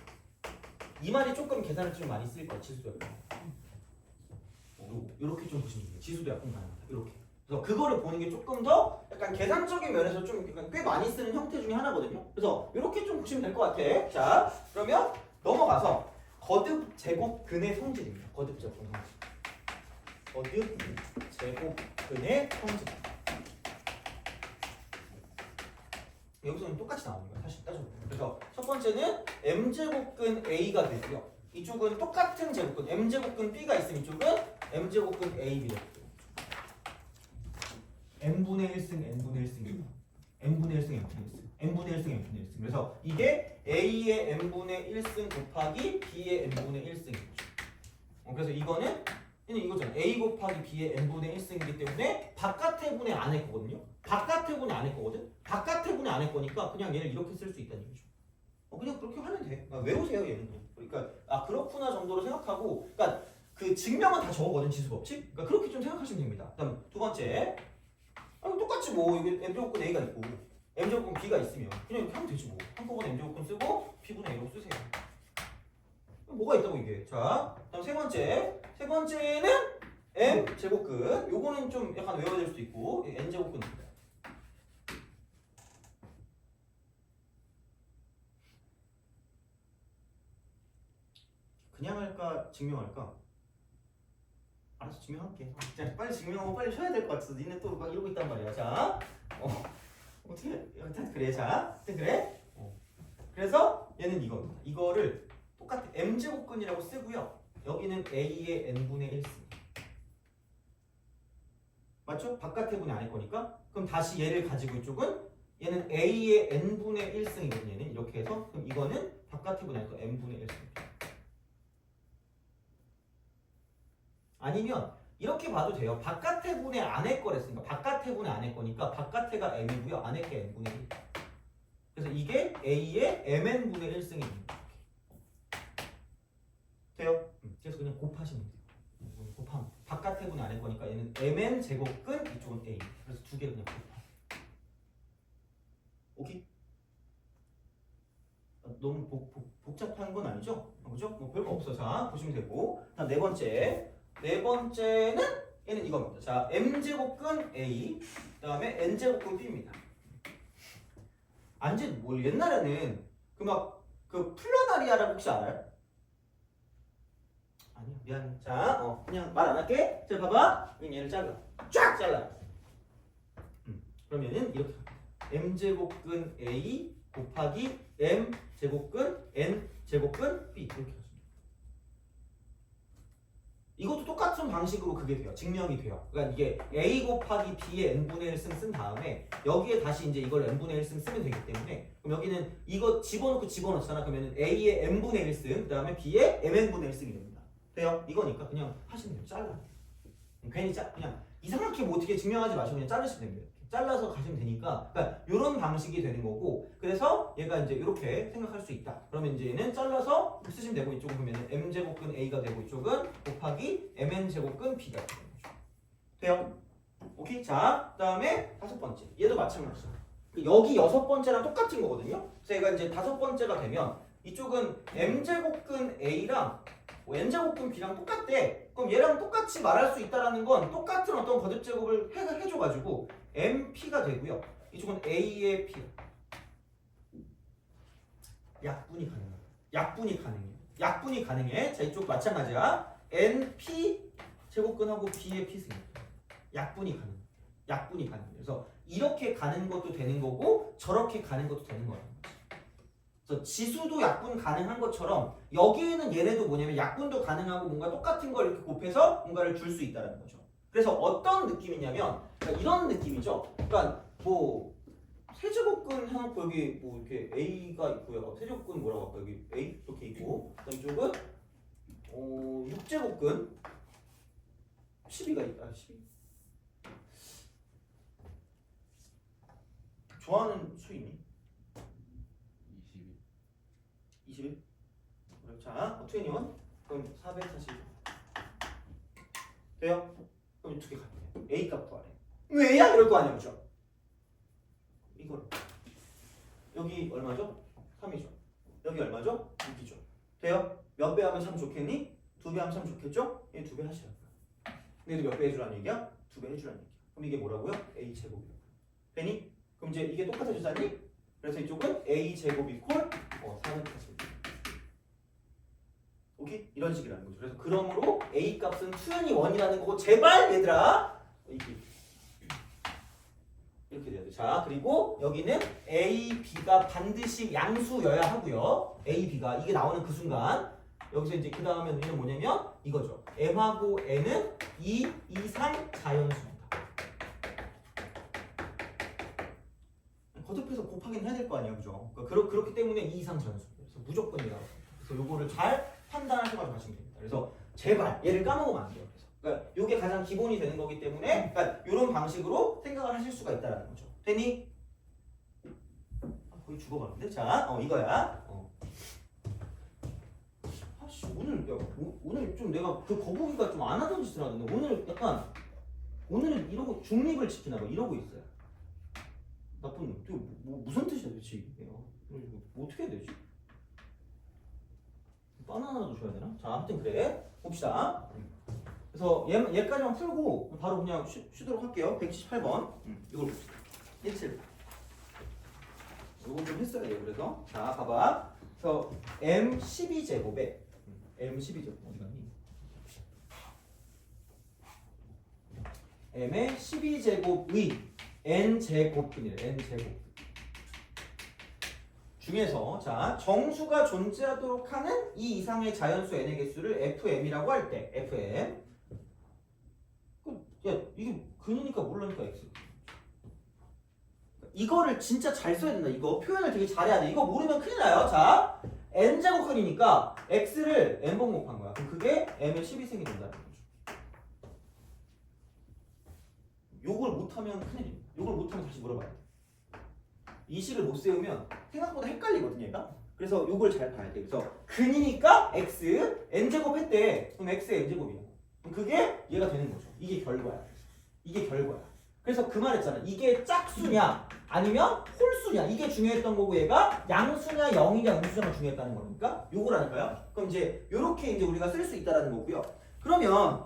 이 말이 조금 계산을 좀 많이 쓸 거예요. 지수도 약분. 이렇게 좀 보시면 돼요. 지수도 약분 가능하다. 이렇게. 그래서 그거를 보는 게 조금 더 약간 계산적인 면에서 좀 꽤 많이 쓰는 형태 중에 하나거든요. 그래서 이렇게 좀 보시면 될 것 같아. 자, 그러면 넘어가서 거듭 제곱근의 성질입니다. 거듭 제곱근 성질. 거듭 제곱근의 성질. 여기서는 똑같이 나오는 거야. 사실 따져보면. 그래서 첫 번째는 m제곱근 a가 되고요. 이쪽은 똑같은 제곱근 m제곱근 b가 있으면 이쪽은 m제곱근 ab가 돼요. n분의 1승 n분의 1승 n분의 1승 n분의 1승 n분의 1승 n분의 1승. 그래서 이게 a의 n분의 1승 곱하기 b의 n분의 1승이죠. 그래서 이거는 이거잖아. a 곱하기 b의 n분의 1승이기 때문에 바깥의 분의 안의 거거든요. 바깥의 분의 안의 거거든. 바깥의 분의 안의 거니까 그냥 얘를 이렇게 쓸 수 있다는 얘기죠. 그냥 그렇게 하면 돼. 외우세요 얘는. 그러니까 아 그렇구나 정도로 생각하고, 그러니까 그 증명은 다 저거거든. 지수 법칙. 그러니까 그렇게 좀 생각하시면 됩니다. 그다음 두 번째. 똑같이 뭐 이게 m제곱근 a가 있고 m제곱근 b가 있으면 그냥 이렇게 하면 되지 뭐. 한꺼번에 m제곱근 쓰고 b분의 a로 쓰세요. 뭐가 있다고 이게. 자, 그다음 세 번째는 m제곱근. 요거는 좀 약간 외워야 될 수도 있고 n제곱근입니다. 그냥 할까 증명할까? 알아서 증명할게. 자, 빨리 증명하고 빨리 쉬어야 될 것 같아서 니네 또 막 이러고 있단 말이야. 자, 어떻게 일단 그래. 자, 그래. 그래서 얘는 이겁니다. 이거를 똑같아. m제곱근이라고 쓰고요. 여기는 a의 n분의 1승. 맞죠? 바깥의 분의 안의 거니까. 그럼 다시 얘를 가지고 이쪽은 얘는 a의 n분의 1승이거든요. 얘는 이렇게 해서 그럼 이거는 바깥의 분의 안의 거 n분의 1승. 아니면 이렇게 봐도 돼요. 바깥의 분의 안의 거랬으니까 바깥의 분의 안의 거니까 바깥에가 m이고요. 안의 게 n분의 1. 그래서 이게 a의 mn분의 1승이 됩니다. 돼요? 그래서 그냥 곱하시면 돼요. 곱하면 바깥의 분의 안의 거니까 얘는 mn 제곱근 이쪽은 a. 그래서 두 개 그냥 곱하. 오케이? 너무 복잡한 건 아니죠? 그죠? 뭐 별거 없어. 자, 보시면 되고. 다음 네 번째는 얘는 이겁니다. 자, m제곱근 a 그다음에 n제곱근 b입니다. 안지 뭐 옛날에는 그 플러나리아라고 혹시 알아요? 아니요, 미안해. 자, 그냥 말 안 할게. 자, 봐봐. 그럼 얘를 잘라. 쫙 잘라. 그러면은 이렇게 m제곱근 a 곱하기 m제곱근 n제곱근 b 이렇게 하죠. 이것도 똑같은 방식으로 그게 돼요. 증명이 돼요. 그러니까 이게 a 곱하기 b의 n분의 1승 쓴 다음에 여기에 다시 이제 이걸 n분의 1승 쓰면 되기 때문에 그럼 여기는 이거 집어넣고 집어넣잖아. 그러면 a의 n분의 1승 그 다음에 b의 mn분의 1승이 됩니다. 돼요? 이거니까 그냥 하시면 돼요. 잘라. 괜히 그냥 이상하게 뭐 어떻게 증명하지 마시고 그냥 자르시면 됩니다. 잘라서 가시면 되니까 그러니까 이런 방식이 되는 거고 그래서 얘가 이제 이렇게 생각할 수 있다. 그러면 이제 얘는 잘라서 쓰시면 되고 이쪽은 보면 m제곱근 a가 되고 이쪽은 곱하기 mn제곱근 b가 되는 거죠. 돼요? 오케이? 자, 그다음에 다섯 번째. 얘도 마찬가지죠. 여기 여섯 번째랑 똑같은 거거든요. 그래서 얘가 이제 다섯 번째가 되면 이쪽은 m제곱근 a랑 n제곱근 b랑 똑같대. 그럼 얘랑 똑같이 말할 수 있다라는 건 똑같은 어떤 거듭 제곱을 해줘가지고 mp가 되고요. 이쪽은 a의 p. 약분이 가능해요. 약분이 가능해. 자, 이쪽 마찬가지야. np 제곱근하고 b의 p 승. 약분이 가능해. 그래서 이렇게 가는 것도 되는 거고 저렇게 가는 것도 되는 거예요. 그래서 지수도 약분 가능한 것처럼 여기에는 얘네도 뭐냐면 약분도 가능하고 뭔가 똑같은 걸 이렇게 곱해서 뭔가를 줄 수 있다는 거죠. 그래서 어떤 느낌이냐면 그러니까 이런 느낌이죠. 그러니까 뭐 세제곱근 해놓고 여기 뭐 이렇게 a가 있고요. 세제곱근 뭐라고 할까 여기 a 이렇게 있고 그다음 이쪽은 6제곱근 12가 있다. 12. 좋아하는 수 있니? 21? 자, 21 그럼 440 돼요? 그럼 두 개 같아요. A 값 구하래. 왜야? 이럴 거 아니야, 그죠? 이걸 여기 얼마죠? 3이죠. 여기 얼마죠? 6이죠. 돼요? 몇 배 하면 참 좋겠니? 2배 하면 참 좋겠죠? 얘 2배 하시라고요. 근데 몇 배 해주라는 얘기야? 2배 해주라는 얘기야. 그럼 이게 뭐라고요? A 제곱이라고. 되니? 그럼 이제 이게 똑같아지잖니? 그래서 이쪽은 A 제곱 이퀄 440. 오케이? 이런 식이라는 거죠. 그래서 그러므로 A 값은 2n1이라는 거고 제발 얘들아 이렇게 돼야 돼. 자, 그리고 여기는 A, B가 반드시 양수여야 하고요. A, B가 이게 나오는 그 순간 여기서 이제 그 다음에 얘는 뭐냐면 이거죠. M하고 N은 2 이상 자연수입니다. 거듭해서 곱하기는 해야 될 거 아니야, 그죠? 그렇기 때문에 2 이상 자연수. 그래서 무조건이라고. 그래서 요거를 잘 판단하셔가지고 하시면 됩니다. 그래서 제발 얘를 까먹으면 안 돼요. 그러니까 이게 가장 기본이 되는 거기 때문에 그러니까 이런 방식으로 생각을 하실 수가 있다는 거죠. 되니? 거의 죽어가는데? 자, 이거야. 아씨 오늘 좀 내가 그 거북이가 좀 안 하던 짓을 하던데 오늘 약간 오늘은 이러고 중립을 지키나 봐. 이러고 있어요. 나쁜 놈. 무슨 뜻이야 도대체 이게? 뭐 어떻게 해야 되지? 바나나도 줘야 되나? 자, 아무튼 그래. 봅시다. 그래서 얘까지만 풀고 바로 그냥 쉬도록 할게요. 178번. 이걸 봅시다. 17. 이건 좀 했어야 돼요. 그래서 자, 봐봐. 그래서 M12제곱에 M12제곱 어디 갔니? M의 12제곱의 N제곱분이래. N제곱. 중에서 자 정수가 존재하도록 하는 이 이상의 자연수 n의 개수를 fm이라고 할 때 fm 야 이게 근이니까 몰라니까 x 이거를 진짜 잘 써야 된다. 이거 표현을 되게 잘해야 돼. 이거 모르면 큰일 나요. 자 n제곱근이니까 x를 n번 곱한 거야. 그럼 그게 m의 12승이 된다는 거죠. 요걸 못하면 큰일입니다. 요걸 못하면 다시 물어봐야 돼. 이 식을 못 세우면 생각보다 헷갈리거든요, 얘가. 그래서 요걸 잘 봐야 돼. 그래서 근이니까 x n제곱 했대. 그럼 x의 n제곱이야. 그럼 그게 얘가 되는 거죠. 이게 결과야. 이게 결과야. 그래서 그 말했잖아. 이게 짝수냐 아니면 홀수냐 이게 중요했던 거고 얘가 양수냐 0이냐 음수냐가 중요했다는 거니까 요거라니까요. 그럼 이제 요렇게 이제 우리가 쓸 수 있다라는 거고요. 그러면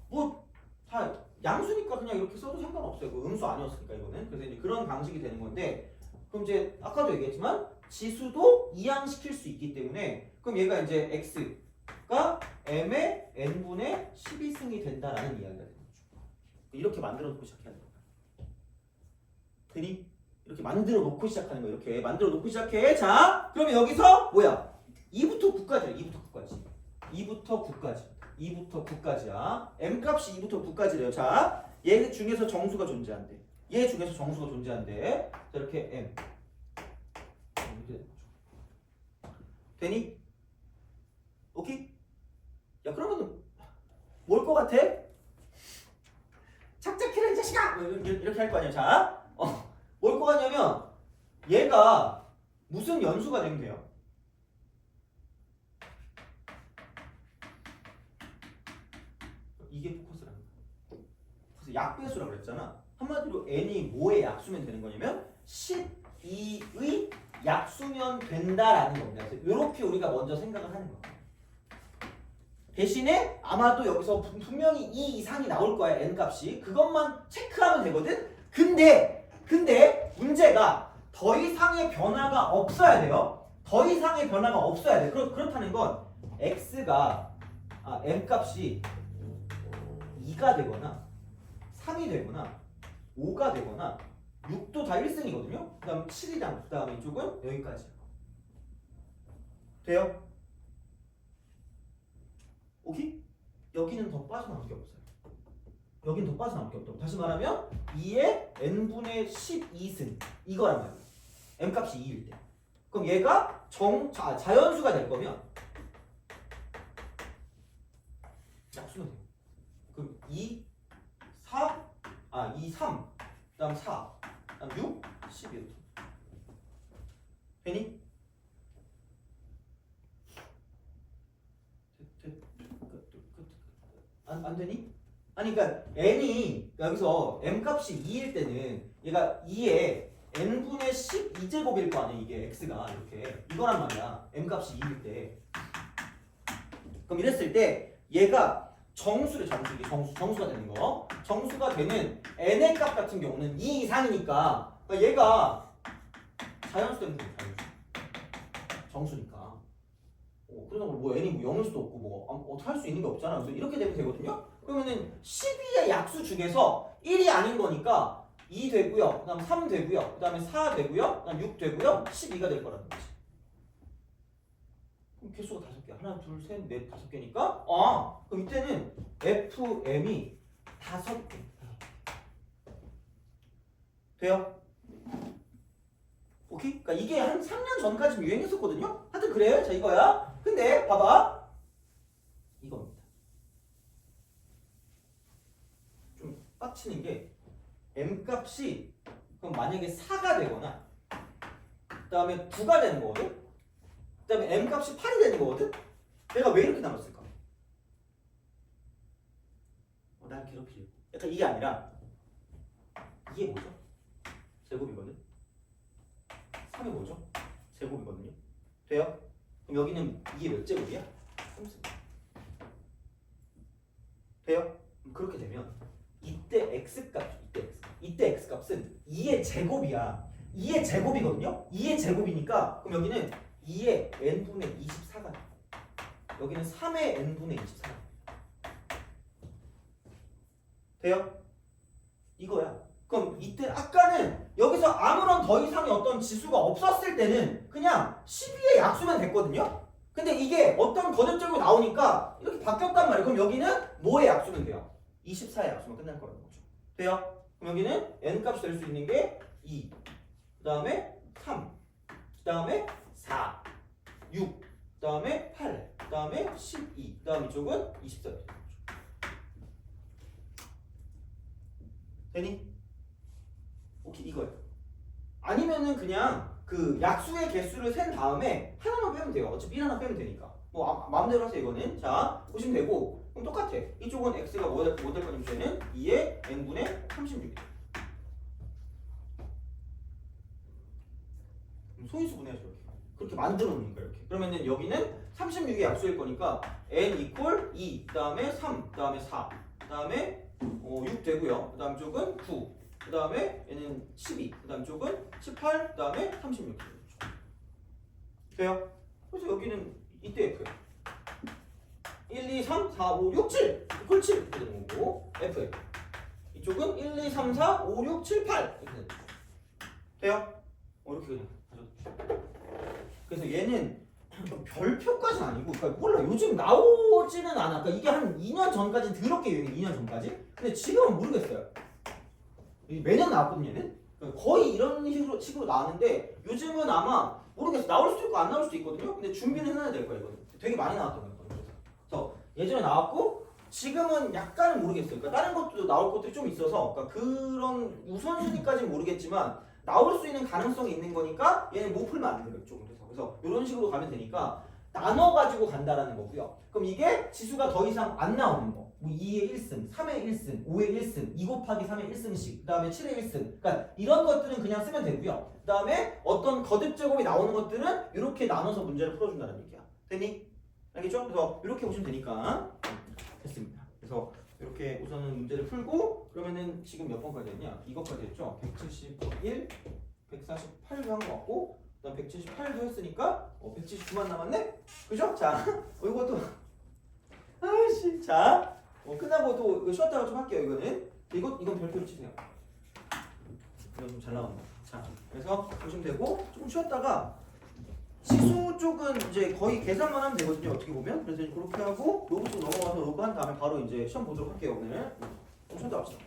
뭐 다 양수니까 그냥 이렇게 써도 상관없어요. 그 음수 아니었으니까 이거는. 그래서 이제 그런 방식이 되는 건데 그럼 이제 아까도 얘기했지만 지수도 이항시킬 수 있기 때문에 그럼 얘가 이제 x가 m의 n분의 12승이 된다라는 이야기가 되는 거죠. 이렇게 만들어 놓고 시작해야 돼요. 되니? 이렇게 만들어 놓고 시작하는 거예요. 이렇게 만들어 놓고 시작해. 자, 그러면 여기서 뭐야? 2부터 9까지야. 2부터 9까지. 2부터 9까지. 2부터 9까지야. m 값이 2부터 9까지래요. 자, 얘 중에서 정수가 존재한대. 얘 중에서 정수가 존재한대. 자, 이렇게 m. 되니? 오케이? 야, 그러면은 뭘 것 같아? 착착해라 이 자식아! 이렇게 할 거 아니야. 자, 뭘 것 같냐면 얘가 무슨 연수가 되면 돼요? 이게 포커스라는 거야. 그래서 약배수라고 그랬잖아. 한마디로 n이 뭐의 약수면 되는 거냐면 12의 약수면 된다라는 겁니다. 그래서 이렇게 우리가 먼저 생각을 하는 거야. 대신에 아마도 여기서 분명히 2 이상이 나올 거야. n 값이. 그것만 체크하면 되거든. 근데 문제가 더 이상의 변화가 없어야 돼요. 더 이상의 변화가 없어야 돼. 그렇다는 건 x가 m 값이 2가 되거나 3이 되거나 5가 되거나 6도 다 1승이거든요. 그 다음 7이랑 그 다음 이쪽은 여기까지 돼요? 오케이? 여기는 더 빠져나올 게 없어요. 여기는 더 빠져나올 게 없다고. 다시 말하면 2의 n분의 12승 이거란 말이야. m값이 2일 때. 그럼 얘가 자연수가 될 거면 약수면 돼요. 그럼 2, 3, 그 다음 4, 그 다음 6, 10 이렇게. 되니? 안 되니? 아니 그러니까 n이 여기서 m값이 2일 때는 얘가 2에 n분의 12제곱일 거 아니야. 이게 x가 이렇게 이거란 말이야. m값이 2일 때. 그럼 이랬을 때 얘가 정수가 되는 거. 정수가 되는 n의 값 같은 경우는 2 이상이니까 그러니까 얘가 자연수 되는 거야. 정수니까. 그러다 뭐 n이 뭐 0일 수도 없고 뭐 어떻게 할 수 있는 게 없잖아. 그래서 이렇게 되면 되거든요. 그러면은 12의 약수 중에서 1이 아닌 거니까 2 되고요. 그다음 3 되고요. 그다음에 4 되고요. 그다음 6 되고요. 12가 될 거라는 거지. 그럼 개수가 5개. 하나, 둘, 셋, 넷, 5개니까 그럼 이때는 FM이 5개. 돼요? 오케이? 그러니까 이게 한 3년 전까지 유행했었거든요. 하여튼 그래요. 자, 이거야. 근데 봐봐. 이겁니다. 좀 빡치는 게 m값이 그럼 만약에 4가 되거나 그 다음에 9가 되는 거거든? 그 다음에 m값이 8이 되는 거거든? 내가 왜 이렇게 나눴을까? 날 괴롭히려고. 약간 이게 아니라 이게 뭐죠? 제곱이거든? 3이 뭐죠? 제곱이거든요? 돼요? 그럼 여기는 이게 몇 제곱이야? 3제곱. 돼요? 그럼 그렇게 되면 이때 x 값은 2의 제곱이야. 2의 제곱이거든요? 2의 제곱이니까 그럼 여기는 2의 n분의 24가 돼. 여기는 3의 n분의 24가 돼. 돼요? 이거야. 그럼 이때 아까는 여기서 아무런 더 이상의 어떤 지수가 없었을 때는 그냥 12의 약수면 됐거든요? 근데 이게 어떤 거듭적으로 나오니까 이렇게 바뀌었단 말이에요. 그럼 여기는 뭐의 약수면 돼요? 24의 약수면 끝날 거라는 거죠. 돼요? 그럼 여기는 n값이 될 수 있는 게 2, 그 다음에 3, 그 다음에 4, 6, 그 다음에 8, 그 다음에 12, 그 다음 이쪽은 24. 되니? 오케이, 이거예요. 아니면은 그냥 그 약수의 개수를 센 다음에 하나만 빼면 돼요. 어차피 1 하나 빼면 되니까. 뭐 마음대로 하세요 이거는. 자, 보시면 되고 그럼 똑같아. 이쪽은 x가 뭐 될 거냐면 쟤는 2의 n분의 36이다. 소인수 분해하죠. 그렇게 만들어 놓는 거야 이렇게. 그러면은 여기는 36의 약수일 거니까 n 이퀄 2, 그 다음에 3, 그 다음에 4, 그 다음에 6 되고요. 그 다음 쪽은 9. 그 다음에 얘는 12. 그 다음 쪽은 18. 그 다음에 36. 돼요? 그래서 여기는 이때 F. 1, 2, 3, 4, 5, 6, 7. 이퀄 7. 이렇게 되는 거고. F. 이쪽은 1, 2, 3, 4, 5, 6, 7, 8. 이렇게 되는 거죠. 돼요? 이렇게 그냥 가져도. 그래서 얘는 별표까지는 아니고, 그러니까 몰라. 요즘 나오지는 않아. 그러니까 이게 한 2년 전까지는 더럽게 유행해. 2년 전까지. 근데 지금은 모르겠어요. 매년 나왔거든요, 얘는. 그러니까 거의 이런 식으로 나왔는데 요즘은 아마 모르겠어. 나올 수도 있고 안 나올 수도 있거든요. 근데 준비는 해놔야 될 거예요, 이거는. 되게 많이 나왔던 거예요. 그래서 예전에 나왔고 지금은 약간은 모르겠어요. 그러니까 다른 것도 나올 것들이 좀 있어서 그러니까 그런 우선순위까지는 모르겠지만 나올 수 있는 가능성이 있는 거니까 얘는 못 풀면 안 돼요, 이쪽은. 그래서 이런 식으로 가면 되니까 나눠가지고 간다라는 거고요. 그럼 이게 지수가 더 이상 안 나오는 거. 뭐 2의 1승, 3의 1승, 5의 1승, 2 곱하기 3의 1승씩, 그 다음에 7의 1승. 그러니까 이런 것들은 그냥 쓰면 되고요. 그 다음에 어떤 거듭 제곱이 나오는 것들은 이렇게 나눠서 문제를 풀어준다는 얘기야. 됐니? 알겠죠? 그래서 이렇게 보시면 되니까 됐습니다. 그래서 이렇게 우선은 문제를 풀고 그러면은 지금 몇 번까지 했냐? 이것까지 했죠? 171, 148도 한 거 같고 그다음 178도 했으니까 179만 남았네? 그죠? 자, 이것도 아이씨, 자, 끝나고 또 이거 쉬었다가 좀 할게요. 이건 별표로 치세요. 이거 좀 잘 나온다. 자, 그래서 보시면 되고 조금 쉬었다가 지수 쪽은 이제 거의 계산만 하면 되거든요. 어떻게 보면. 그래서 그렇게 하고 로그 쪽 넘어가서 로그 한 다음에 바로 이제 시험 보도록 할게요. 오늘 좀 쉬었다 합시다.